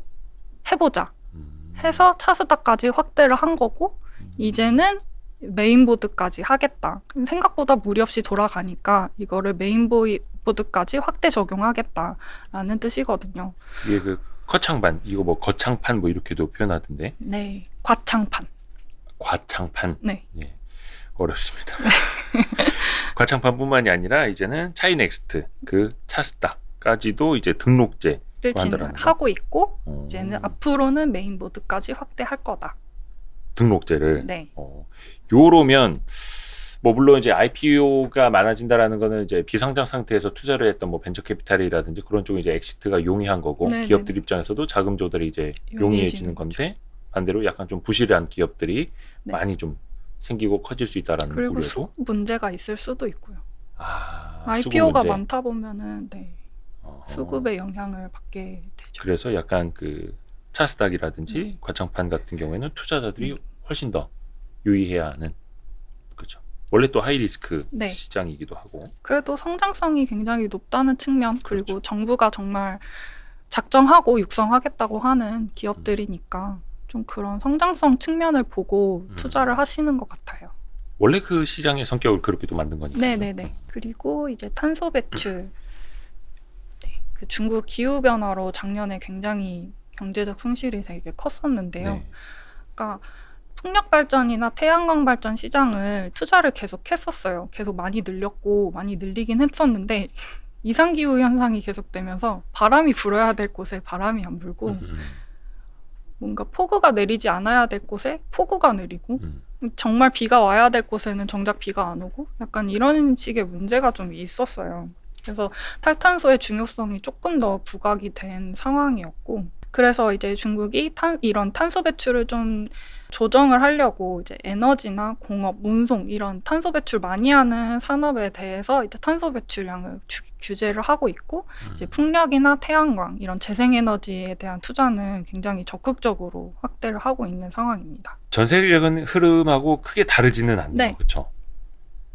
해보자 해서 차스닥까지 확대를 한 거고 이제는 메인보드까지 하겠다. 생각보다 무리 없이 돌아가니까 이거를 메인보드까지 확대 적용하겠다라는 뜻이거든요. 이게 그 커창반, 이거 뭐 거창판 뭐 이렇게도 표현하던데. 네, 과창판. 과창판. 네. 예, 어렵습니다. 과창판뿐만이 아니라 이제는 차이넥스트, 그 차스닥까지도 이제 등록제 하고 있고 이제는 앞으로는 메인보드까지 확대할 거다. 등록제를. 네. 요러면 뭐 물론 이제 IPO가 많아진다라는 거는 이제 비상장 상태에서 투자를 했던 뭐 벤처 캐피탈이라든지 그런 쪽은 이제 엑시트가 용이한 거고 기업들 입장에서도 자금 조달이 이제 용이해지는 건데 반대로 약간 좀 부실한 기업들이 많이 좀 생기고 커질 수 있다라는 그리고 우려도. 수급 문제가 있을 수도 있고요. IPO가 많다 보면은 수급에 영향을 받게 되죠. 그래서 약간 그 차스닥이라든지 과창판 같은 경우에는 투자자들이 훨씬 더 유의해야 하는 그죠. 원래 또 하이리스크 시장이기도 하고. 그래도 성장성이 굉장히 높다는 측면 그리고 정부가 정말 작정하고 육성하겠다고 하는 기업들이니까 좀 그런 성장성 측면을 보고 투자를 하시는 것 같아요. 원래 그 시장의 성격을 그렇게 또 만든 거니까. 네네네. 그리고 이제 탄소 배출. 그 중국 기후 변화로 작년에 굉장히 경제적 손실이 되게 컸었는데요. 그러니까 풍력 발전이나 태양광 발전 시장을 투자를 계속 했었어요. 계속 많이 늘렸고 많이 늘리긴 했었는데 이상기후 현상이 계속되면서 바람이 불어야 될 곳에 바람이 안 불고 뭔가 폭우가 내리지 않아야 될 곳에 폭우가 내리고 정말 비가 와야 될 곳에는 정작 비가 안 오고 약간 이런 식의 문제가 좀 있었어요. 그래서 탈탄소의 중요성이 조금 더 부각이 된 상황이었고 그래서 이제 중국이 이런 탄소 배출을 좀 조정을 하려고 이제 에너지나 공업, 운송 이런 탄소 배출 많이 하는 산업에 대해서 이제 탄소 배출량을 규제를 하고 있고 이제 풍력이나 태양광 이런 재생에너지에 대한 투자는 굉장히 적극적으로 확대를 하고 있는 상황입니다. 전 세계적인 흐름하고 크게 다르지는 않네요. 그렇죠?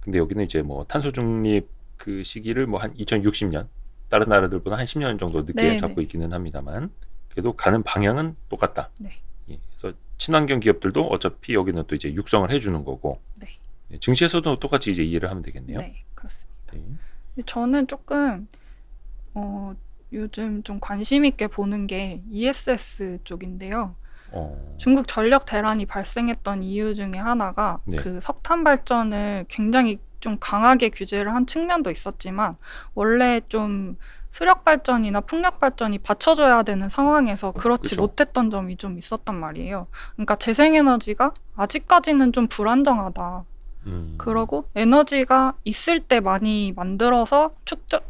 근데 여기는 이제 뭐 탄소 중립 그 시기를 뭐 한 2060년 다른 나라들보다 한 10년 정도 늦게 네, 잡고 네. 있기는 합니다만 그래도 가는 방향은 똑같다. 네. 예, 그래서 친환경 기업들도 어차피 여기는 또 이제 육성을 해주는 거고 네. 예, 증시에서도 똑같이 이제 이해를 하면 되겠네요. 네, 그렇습니다. 네. 저는 조금 요즘 좀 관심 있게 보는 게 ESS 쪽인데요. 중국 전력 대란이 발생했던 이유 중에 하나가 네. 그 석탄 발전을 굉장히 좀 강하게 규제를 한 측면도 있었지만 원래 좀 수력 발전이나 풍력 발전이 받쳐줘야 되는 상황에서 그렇지 그쵸. 못했던 점이 좀 있었단 말이에요. 그러니까 재생에너지가 아직까지는 좀 불안정하다. 그러고 에너지가 있을 때 많이 만들어서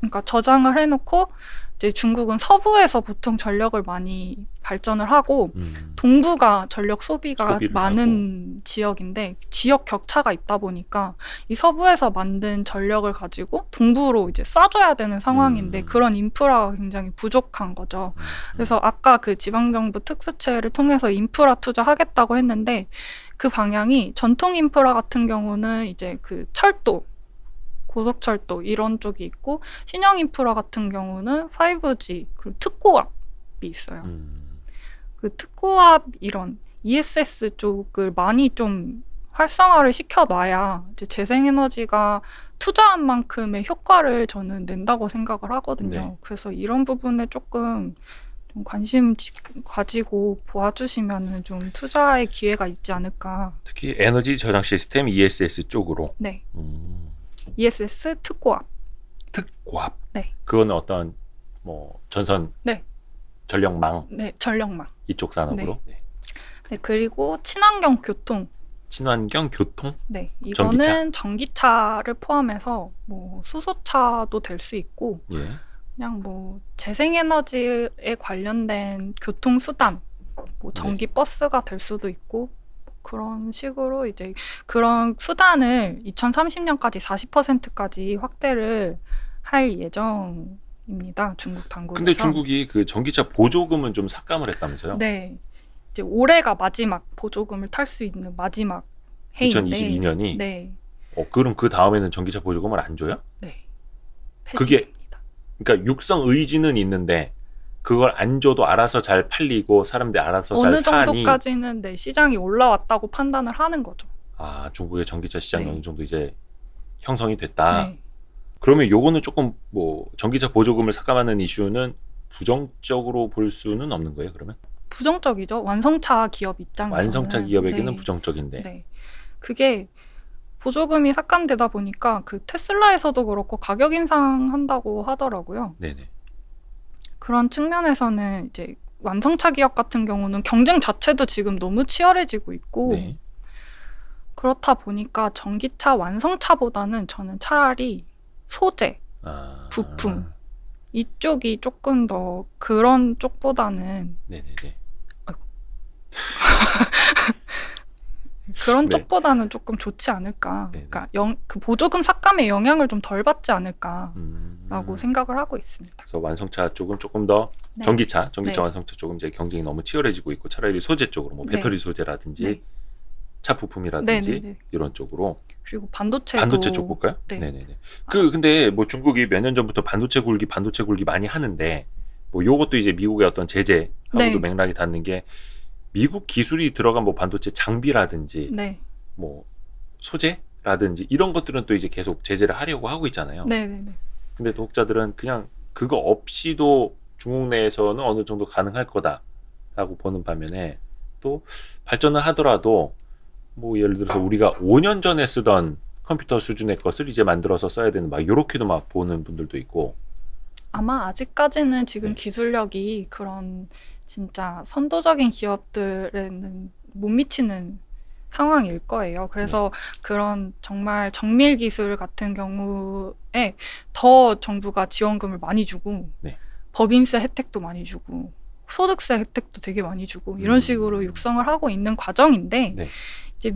그러니까 저장을 해놓고 이제 중국은 서부에서 보통 전력을 많이 발전을 하고 동부가 전력 소비가 많은 하고. 지역인데 지역 격차가 있다 보니까 이 서부에서 만든 전력을 가지고 동부로 이제 쏴줘야 되는 상황인데 그런 인프라가 굉장히 부족한 거죠. 그래서 아까 그 지방정부 특수채를 통해서 인프라 투자하겠다고 했는데 그 방향이 전통 인프라 같은 경우는 이제 그 철도, 고속철도 이런 쪽이 있고 신형 인프라 같은 경우는 5G 그리고 특고압이 있어요. 그 특고압 이런 ESS 쪽을 많이 좀 활성화를 시켜놔야 이제 재생에너지가 투자한 만큼의 효과를 저는 낸다고 생각을 하거든요. 네. 그래서 이런 부분에 조금 좀 관심 가지고 보아주시면 좀 투자의 기회가 있지 않을까. 특히 에너지 저장 시스템 ESS 쪽으로. 네. ESS 특고압. 특고압. 네. 그거는 어떤 뭐 전선. 네. 전력망. 네, 전력망. 이쪽 산업으로. 네. 네, 그리고 친환경 교통. 친환경 교통? 네, 이거는 전기차를 포함해서 뭐 수소차도 될 수 있고. 예. 그냥 뭐 재생에너지에 관련된 교통수단, 뭐 전기 버스가 될 수도 있고 그런 식으로 이제 그런 수단을 2030년까지 40%까지 확대를 할 예정입니다. 중국 당국에서. 근데 중국이 그 전기차 보조금은 좀 삭감을 했다면서요? 네, 이제 올해가 마지막 보조금을 탈 수 있는 마지막 해인데 2022년이? 네. 그럼 그 다음에는 전기차 보조금을 안 줘요? 네. 그게 그러니까 육성 의지는 있는데 그걸 안 줘도 알아서 잘 팔리고 사람들이 알아서 잘 사니 어느 정도까지는 네, 시장이 올라왔다고 판단을 하는 거죠. 아, 중국의 전기차 시장이 네. 어느 정도 이제 형성이 됐다. 네. 그러면 요거는 조금 뭐 전기차 보조금을 삭감하는 이슈는 부정적으로 볼 수는 없는 거예요, 그러면? 부정적이죠. 완성차 기업 입장에서는. 완성차 기업에게는 네. 부정적인데. 네. 그게 보조금이 삭감되다 보니까 그 테슬라에서도 그렇고 가격 인상한다고 하더라고요. 네네. 그런 측면에서는 이제 완성차 기업 같은 경우는 경쟁 자체도 지금 너무 치열해지고 있고 네. 그렇다 보니까 전기차 완성차보다는 저는 차라리 소재, 부품 이쪽이 조금 더 그런 쪽보다는 네네네. 그런 네. 쪽보다는 조금 좋지 않을까. 그러니까 그 보조금 삭감의 영향을 좀 덜 받지 않을까라고 생각을 하고 있습니다. 그래서 완성차 쪽은 조금 더 네. 전기차 네. 완성차 쪽은 이제 경쟁이 너무 치열해지고 있고 차라리 소재 쪽으로 뭐 배터리 소재라든지 네. 차 부품이라든지 네네네. 이런 쪽으로. 그리고 반도체 쪽 볼까요? 네. 네네네. 근데 뭐 중국이 몇 년 전부터 반도체 굴기 많이 하는데 뭐 요것도 이제 미국의 어떤 제재하고도 네. 맥락이 닿는 게 미국 기술이 들어간 뭐 반도체 장비라든지 네. 뭐 소재라든지 이런 것들은 또 이제 계속 제재를 하려고 하고 있잖아요. 네네네. 근데 독자들은 그냥 그거 없이도 중국 내에서는 어느 정도 가능할 거다라고 보는 반면에 또 발전을 하더라도 뭐 예를 들어서 우리가 5년 전에 쓰던 컴퓨터 수준의 것을 이제 만들어서 써야 되는 막 요렇게도 막 보는 분들도 있고. 아마 아직까지는 지금 네. 기술력이 그런 진짜 선도적인 기업들에는 못 미치는 상황일 거예요. 그래서 그런 정말 정밀 기술 같은 경우에 더 정부가 지원금을 많이 주고 법인세 혜택도 많이 주고 소득세 혜택도 되게 많이 주고 이런 식으로 육성을 하고 있는 과정인데 이제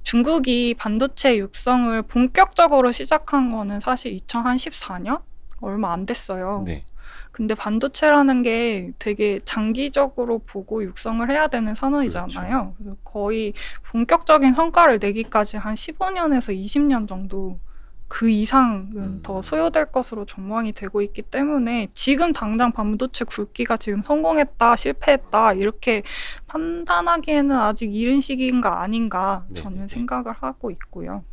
중국이 반도체 육성을 본격적으로 시작한 거는 사실 2014년 얼마 안 됐어요. 네. 근데 반도체라는 게 되게 장기적으로 보고 육성을 해야 되는 산업이잖아요. 그래서 거의 본격적인 성과를 내기까지 한 15년에서 20년 정도 그 이상은 더 소요될 것으로 전망이 되고 있기 때문에 지금 당장 반도체 굵기가 지금 성공했다, 실패했다 이렇게 판단하기에는 아직 이른 시기인가 아닌가 저는 생각을 하고 있고요.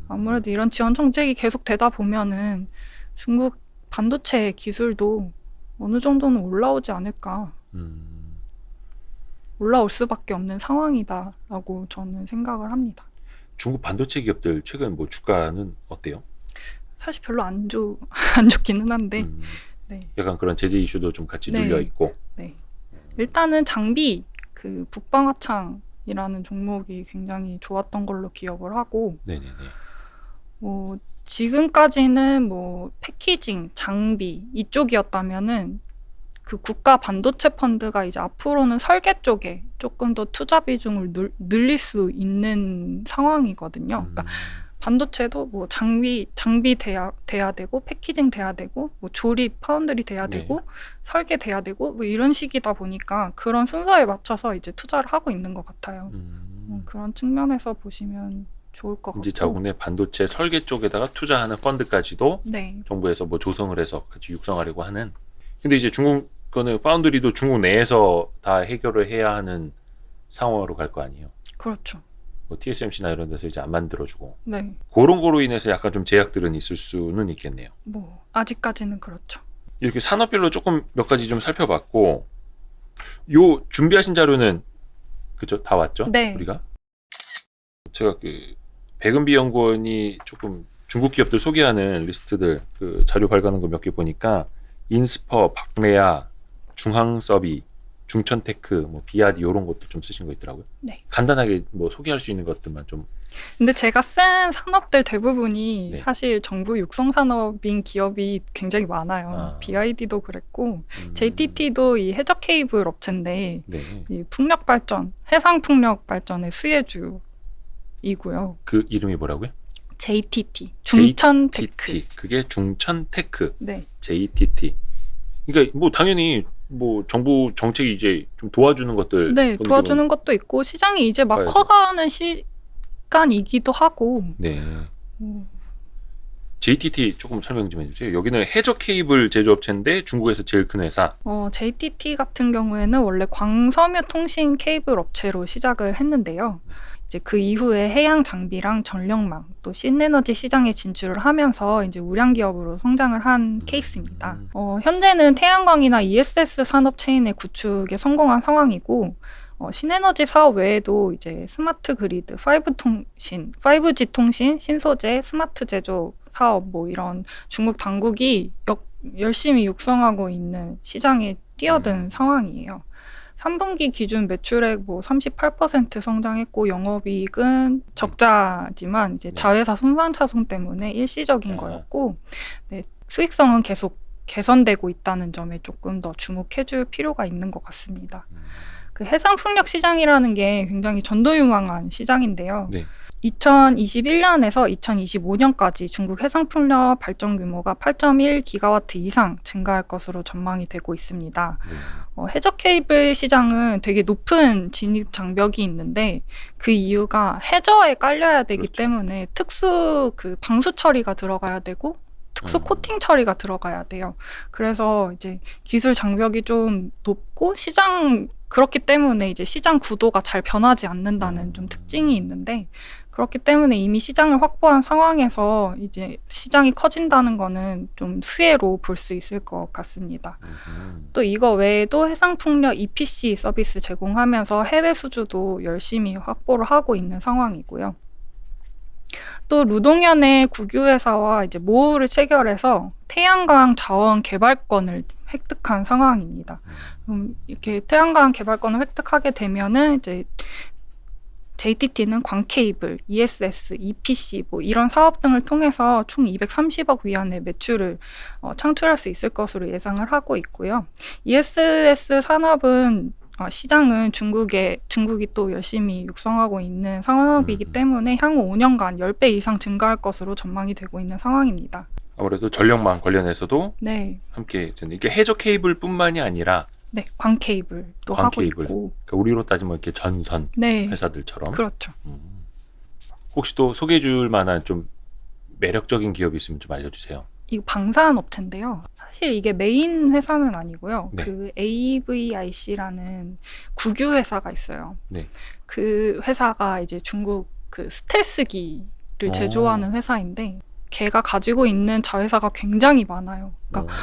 아무래도 이런 지원 정책이 계속 되다 보면은 중국 반도체 기술도 어느 정도는 올라오지 않을까. 올라올 수밖에 없는 상황이다라고 저는 생각을 합니다. 중국 반도체 기업들 최근 뭐 주가는 어때요? 사실 별로 안 좋기는 한데 네. 약간 그런 제재 이슈도 좀 같이 눌려 있고. 네. 일단은 장비 그 북방화창이라는 종목이 굉장히 좋았던 걸로 기억을 하고. 네네네. 뭐 지금까지는 뭐 패키징, 장비 이쪽이었다면은 그 국가 반도체 펀드가 이제 앞으로는 설계 쪽에 조금 더 투자 비중을 늘릴 수 있는 상황이거든요. 그러니까 반도체도 뭐 장비 돼야 되고 패키징 돼야 되고 뭐 조립 파운드리 돼야 되고 설계 돼야 되고 뭐 이런 식이다 보니까 그런 순서에 맞춰서 이제 투자를 하고 있는 것 같아요. 그런 측면에서 보시면 좋을 것 같고. 이제 자국내 반도체 설계 쪽에다가 투자하는 펀드까지도 네. 정부에서 뭐 조성을 해서 같이 육성하려고 하는. 근데 이제 중국 거는 파운드리도 중국 내에서 다 해결을 해야 하는 상황으로 갈 거 아니에요. 그렇죠. 뭐 TSMC나 이런 데서 이제 안 만들어주고. 네. 그런 거로 인해서 약간 좀 제약들은 있을 수는 있겠네요. 뭐 아직까지는 그렇죠. 이렇게 산업별로 조금 몇 가지 좀 살펴봤고, 요 준비하신 자료는 그죠? 다 왔죠? 네. 우리가 제가 그 백은비 연구원이 조금 중국 기업들 소개하는 리스트들 그 자료 발간한 거 몇 개 보니까 인스퍼, 박레아, 중항서비, 중천테크, 뭐 비아디 이런 것도 좀 쓰신 거 있더라고요. 네. 간단하게 뭐 소개할 수 있는 것들만 좀. 근데 제가 쓴 산업들 대부분이 네. 사실 정부 육성 산업인 기업이 굉장히 많아요. BID도 그랬고 JTT도 이 해저 케이블 업체인데 네. 이 풍력 발전, 해상 풍력 발전의 수혜주이고요. 그 이름이 뭐라고요? JTT, 중천테크. JTT. 그게 중천테크. 네. JTT. 그러니까 뭐 당연히 뭐 정부 정책이 이제 좀 도와주는 것들. 네, 도와주는 것도 있고 시장이 이제 막 커가는 시간이기도 하고. 네. JTT 조금 설명 좀 해주세요. 여기는 해저 케이블 제조업체인데 중국에서 제일 큰 회사. JTT 같은 경우에는 원래 광섬유 통신 케이블 업체로 시작을 했는데요. 이제 그 이후에 해양 장비랑 전력망 또 신에너지 시장에 진출을 하면서 이제 우량 기업으로 성장을 한 케이스입니다. 현재는 태양광이나 ESS 산업 체인의 구축에 성공한 상황이고 신에너지 사업 외에도 이제 스마트 그리드, 5G 통신, 신소재, 스마트 제조 사업 뭐 이런 중국 당국이 열심히 육성하고 있는 시장에 뛰어든 상황이에요. 3분기 기준 매출액 뭐 38% 성장했고 영업이익은 적자지만 이제 자회사 손상차손 때문에 일시적인 거였고 네, 수익성은 계속 개선되고 있다는 점에 조금 더 주목해줄 필요가 있는 것 같습니다. 그 해상풍력 시장이라는 게 굉장히 전도유망한 시장인데요. 네. 2021년에서 2025년까지 중국 해상풍력 발전 규모가 8.1기가와트 이상 증가할 것으로 전망이 되고 있습니다. 해저 케이블 시장은 되게 높은 진입 장벽이 있는데 그 이유가 해저에 깔려야 되기 때문에 특수 그 방수 처리가 들어가야 되고 특수 코팅 처리가 들어가야 돼요. 그래서 이제 기술 장벽이 좀 높고 그렇기 때문에 이제 시장 구도가 잘 변하지 않는다는 좀 특징이 있는데 그렇기 때문에 이미 시장을 확보한 상황에서 이제 시장이 커진다는 거는 좀 수혜로 볼 수 있을 것 같습니다. 또 이거 외에도 해상풍력 EPC 서비스 제공하면서 해외 수주도 열심히 확보를 하고 있는 상황이고요. 또 루동현의 국유회사와 이제 모우를 체결해서 태양광 자원 개발권을 획득한 상황입니다. 이렇게 태양광 개발권을 획득하게 되면은 이제 JTT는 광케이블, ESS, EPC 뭐 이런 사업 등을 통해서 총 230억 위안의 매출을 창출할 수 있을 것으로 예상을 하고 있고요. ESS 산업은 시장은 중국이 또 열심히 육성하고 있는 산업이기 때문에 향후 5년간 10배 이상 증가할 것으로 전망이 되고 있는 상황입니다. 아무래도 전력망 관련해서도 네. 함께 이게 해저 케이블뿐만이 아니라 네, 광케이블도 하고 있고 그러니까 우리로 따지면 이렇게 전선 네. 회사들처럼 그렇죠. 혹시 또 소개해줄 만한 좀 매력적인 기업이 있으면 좀 알려주세요. 이 방산 업체인데요. 사실 이게 메인 회사는 아니고요. 네. 그 AVIC라는 국유 회사가 있어요. 네. 그 회사가 이제 중국 그 스텔스기를 제조하는 회사인데 걔가 가지고 있는 자회사가 굉장히 많아요. 그러니까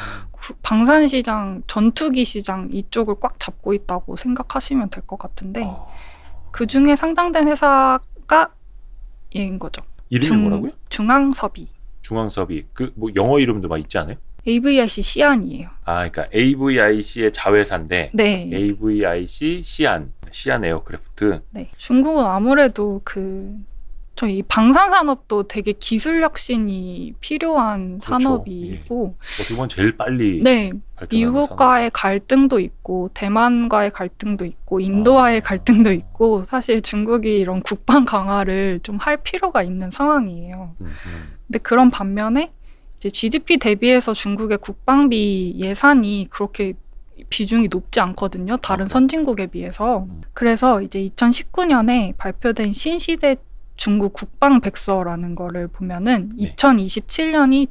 방산 시장, 전투기 시장 이쪽을 꽉 잡고 있다고 생각하시면 될 것 같은데 그 중에 상장된 회사가 얘인 거죠. 이름이 뭐라고요? 중앙섭이. 중앙섭이 그 뭐 영어 이름도 막 있지 않아요? AVIC 시안이에요. 아, 그러니까 AVIC의 자회사인데 네. AVIC 시안 에어크래프트. 네. 중국은 아무래도 저희 방산 산업도 되게 기술 혁신이 필요한 그렇죠. 산업이고 어떻게 보면 제일 빨리 네. 발전하는 미국과의 갈등도 있고 대만과의 갈등도 있고 인도와의 갈등도 있고 사실 중국이 이런 국방 강화를 좀 할 필요가 있는 상황이에요. 근데 그런 반면에 이제 GDP 대비해서 중국의 국방비 예산이 그렇게 비중이 높지 않거든요. 다른 선진국에 비해서. 그래서 이제 2019년에 발표된 신시대 중국 국방백서라는 거를 보면은 2027년이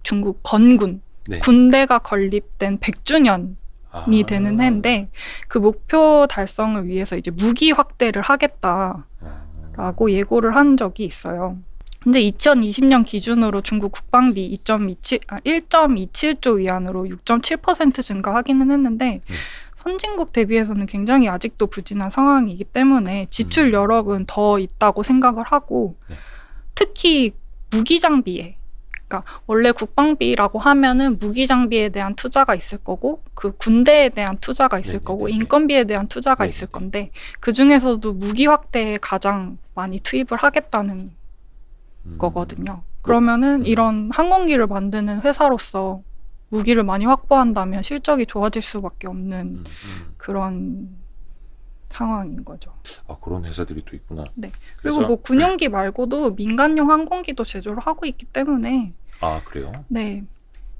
중국 건군 군대가 건립된 100주년이 되는 해인데 그 목표 달성을 위해서 이제 무기 확대를 하겠다라고 예고를 한 적이 있어요. 근데 2020년 기준으로 중국 국방비 1.27조 위안으로 6.7% 증가하기는 했는데 선진국 대비해서는 굉장히 아직도 부진한 상황이기 때문에 지출 여력은 더 있다고 생각을 하고 특히 무기 장비에 그러니까 원래 국방비라고 하면은 무기 장비에 대한 투자가 있을 거고 그 군대에 대한 투자가 있을 거고 인건비에 대한 투자가 있을 건데 그 중에서도 무기 확대에 가장 많이 투입을 하겠다는 거거든요. 그러면은 이런 항공기를 만드는 회사로서 무기를 많이 확보한다면 실적이 좋아질 수밖에 없는 그런 상황인 거죠. 아, 그런 회사들이 또 있구나. 네. 그리고 뭐 군용기 말고도 민간용 항공기도 제조를 하고 있기 때문에. 아, 그래요? 네.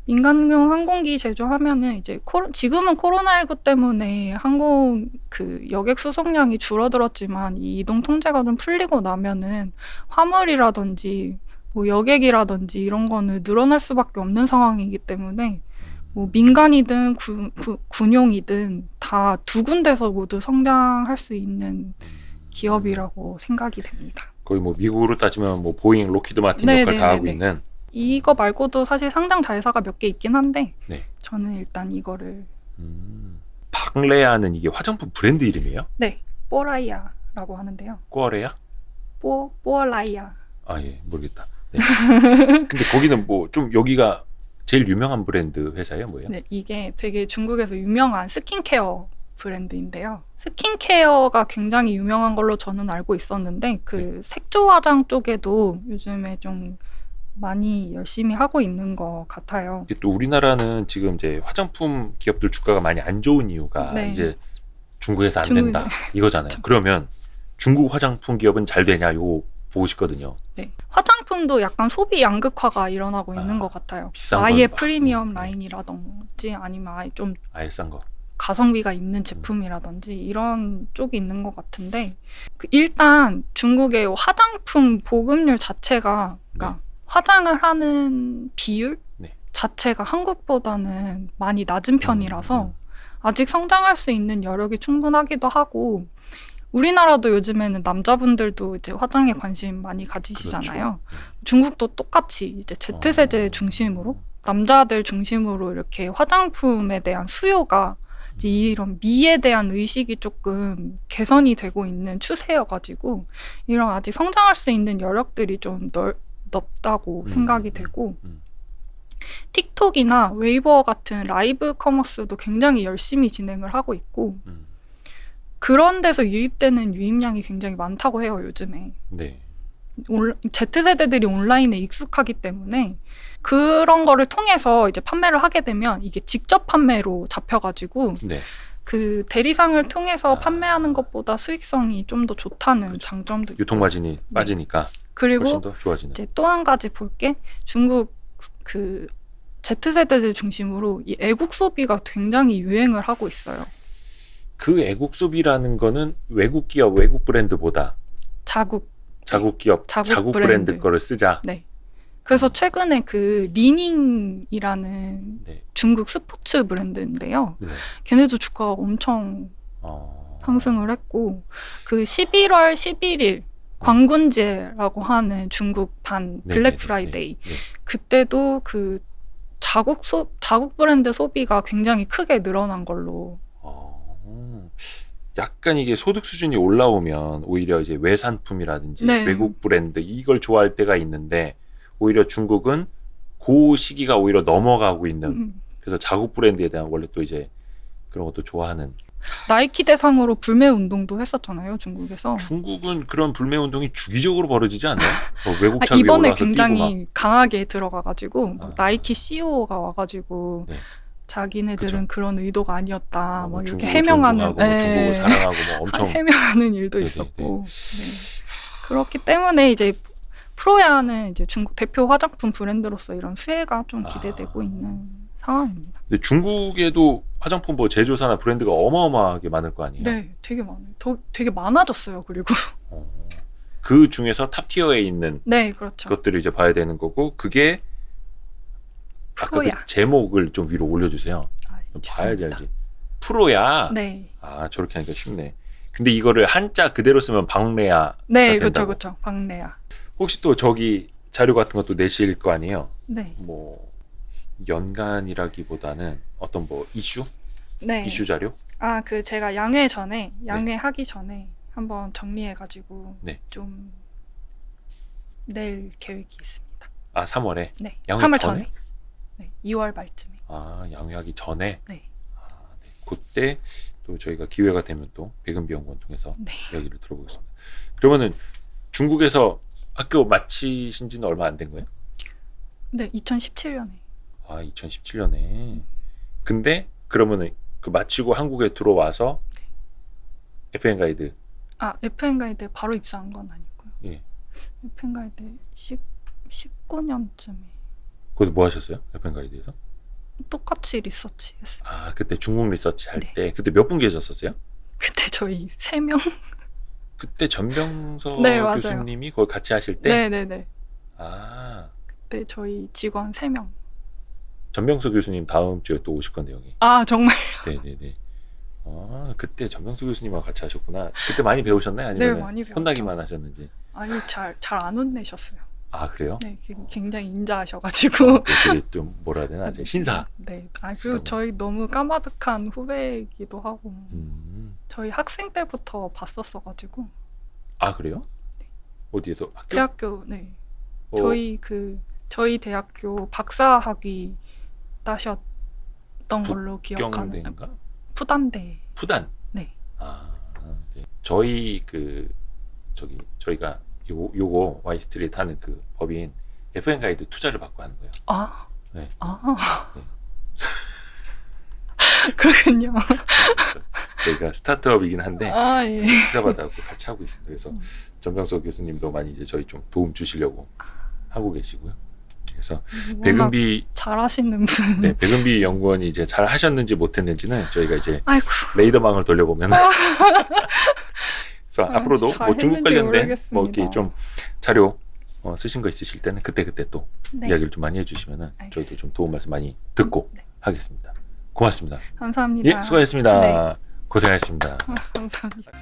민간용 항공기 제조하면은 이제 지금은 코로나19 때문에 항공 여객 수송량이 줄어들었지만 이 이동 통제가 좀 풀리고 나면은 화물이라든지 뭐 여객이라든지 이런 거는 늘어날 수밖에 없는 상황이기 때문에 뭐 민간이든 군용이든 다 두 군데서 모두 성장할 수 있는 기업이라고 생각이 됩니다. 거의 뭐 미국으로 따지면 뭐 보잉, 로키드 마틴 역할 다 하고 있는. 이거 말고도 사실 상장 자회사가 몇 개 있긴 한데 저는 일단 이거를 박레아는 이게 화장품 브랜드 이름이에요? 네, 뽀라이아라고 하는데요. 꼬레야? 뽀라이아. 아, 예, 모르겠다. 네. 근데 거기는 뭐 좀 여기가 제일 유명한 브랜드 회사예요, 뭐예요? 네, 이게 되게 중국에서 유명한 스킨케어 브랜드인데요. 스킨케어가 굉장히 유명한 걸로 저는 알고 있었는데 색조 화장 쪽에도 요즘에 좀 많이 열심히 하고 있는 것 같아요. 또 우리나라는 지금 이제 화장품 기업들 주가가 많이 안 좋은 이유가 이제 중국에서 안 된다 이거잖아요. 그러면 중국 화장품 기업은 잘 되냐 이거 보고 싶거든요. 네, 화장품도 약간 소비 양극화가 일어나고 있는 것 같아요. 아예 프리미엄 라인이라든지 아니면 아예 싼 거. 가성비가 있는 제품이라든지 이런 쪽이 있는 것 같은데 일단 중국의 화장품 보급률 자체가 그러니까 화장을 하는 비율 자체가 한국보다는 많이 낮은 편이라서 아직 성장할 수 있는 여력이 충분하기도 하고 우리나라도 요즘에는 남자분들도 이제 화장에 관심 많이 가지시잖아요. 그렇죠. 중국도 똑같이 이제 Z세대 중심으로 남자들 중심으로 이렇게 화장품에 대한 수요가 이제 이런 미에 대한 의식이 조금 개선이 되고 있는 추세여가지고 이런 아직 성장할 수 있는 여력들이 좀 넓다고 생각이 되고 틱톡이나 웨이버 같은 라이브 커머스도 굉장히 열심히 진행을 하고 있고 그런 데서 유입되는 유입량이 굉장히 많다고 해요, 요즘에. 네. Z세대들이 온라인에 익숙하기 때문에 그런 거를 통해서 이제 판매를 하게 되면 이게 직접 판매로 잡혀가지고 그 대리상을 통해서 판매하는 것보다 수익성이 좀 더 좋다는 장점도 있고. 유통마진이 빠지니까 그리고 훨씬 더 좋아지는. 이제 또 한 가지 볼 게 중국 Z세대들 중심으로 이 애국 소비가 굉장히 유행을 하고 있어요. 그 애국 소비라는 거는 외국 기업, 외국 브랜드보다 자국 기업, 자국 브랜드 거를 쓰자. 네. 그래서 최근에 그 리닝이라는 네. 중국 스포츠 브랜드인데요. 네. 걔네도 주가가 엄청 상승을 했고 그 11월 11일 광군제라고 하는 중국 반 블랙 프라이데이 그때도 그 자국 브랜드 소비가 굉장히 크게 늘어난 걸로. 약간 이게 소득 수준이 올라오면 오히려 이제 외산품이라든지 네. 외국 브랜드 이걸 좋아할 때가 있는데 오히려 중국은 그 시기가 오히려 넘어가고 있는 그래서 자국 브랜드에 대한 원래 또 이제 그런 것도 좋아하는. 나이키 대상으로 불매 운동도 했었잖아요, 중국에서. 중국은 그런 불매 운동이 주기적으로 벌어지지 않나요? 외국 차 위에 이번에 올라와서 굉장히 강하게 들어가가지고 나이키 네. CEO가 와가지고 네. 자기네들은 그쵸. 그런 의도가 아니었다, 뭐 이렇게 중국을 해명하는, 존중하고 뭐 중국을 사랑하고 뭐 엄청 해명하는 일도 네네네. 있었고. 네. 그렇기 때문에 이제 프로야는 이제 중국 대표 화장품 브랜드로서 이런 수혜가 좀 기대되고 있는 상황입니다. 근데 중국에도 화장품 뭐 제조사나 브랜드가 어마어마하게 많을 거 아니에요? 네, 되게 많아요. 되게 많아졌어요. 그리고 그 중에서 탑 티어에 있는 네, 그렇죠. 것들을 이제 봐야 되는 거고 그게 아까 프로야. 그 제목을 좀 위로 올려주세요. 좀 봐야지 알지. 프로야. 네, 저렇게 하니까 쉽네. 근데 이거를 한자 그대로 쓰면 박래야. 네, 된다고. 그렇죠. 박래야. 혹시 또 저기 자료 같은 것도 내실 거 아니에요? 네, 뭐 연간이라기보다는 어떤 뭐 이슈? 네. 이슈 자료? 그 제가 양회 하기 전에 한번 정리해가지고 네. 좀 낼 계획이 있습니다. 3월에? 네, 양회 3월 전에? 전에. 네, 2월 말쯤에. 양회하기 전에? 네. 네. 그때 또 저희가 기회가 되면 또 백은비 연구원 통해서 네. 이야기를 들어보겠습니다. 그러면은 중국에서 학교 마치신 지는 얼마 안 된 거예요? 네, 2017년에. 2017년에. 근데 그러면은 그 마치고 한국에 들어와서 FN 가이드. FN 가이드 바로 입사한 건 아니고요. 예. FN 가이드 19년쯤에 거기서 뭐 하셨어요? FN 가이드에서? 똑같이 리서치 했어요. 그때 중국 리서치 할 네. 때 그때 몇 분 계셨었어요? 그때 저희 3명? 그때 전병서 네, 맞아요. 교수님이 거기 같이 하실 때? 네네네. 그때 저희 직원 3명. 전병서 교수님 다음 주에 또 오실 건데 여기. 정말. 네네네. 그때 전병수 교수님하고 같이 하셨구나. 그때 많이 배우셨나요? 아니면 네, 많이 배웠죠. 혼나기만 하셨는지? 아니, 잘 안 혼내셨어요. 그래요? 네, 굉장히 인자하셔가지고. 되게 좀 뭐라 해야 되나? 신사. 네. 그리고 저희 너무 까마득한 후배이기도 하고. 저희 학생 때부터 봤었어가지고. 그래요? 네. 어디에서? 학교? 대학교, 네. 저희 대학교 박사학위 따셨던 걸로 기억하는. 경대인가? 푸단대. 푸단. 네. 네. 저희 저희가 요거 와이스트리트 하는 그 법인 FN 가이드 투자를 받고 하는 거예요. 네. 네. 그렇군요. 저희가 스타트업이긴 한데 예. 투자 받아갖고 같이 하고 있습니다. 그래서 전병석 교수님도 많이 이제 저희 좀 도움 주시려고 하고 계시고요. 그래서 백은비 잘하시는 분. 네, 백은비 연구원이 이제 잘 하셨는지 못했는지는 저희가 이제 아이고. 레이더망을 돌려보면 그래서 앞으로도 뭐 중국 관련된 뭐 이렇게 좀 자료 쓰신 거 있으실 때는 그때 또 이야기를 좀 많이 해주시면은 저희도 좀 도움 말씀 많이 듣고 하겠습니다. 고맙습니다. 감사합니다. 예, 수고하셨습니다. 네. 고생하셨습니다. 감사합니다.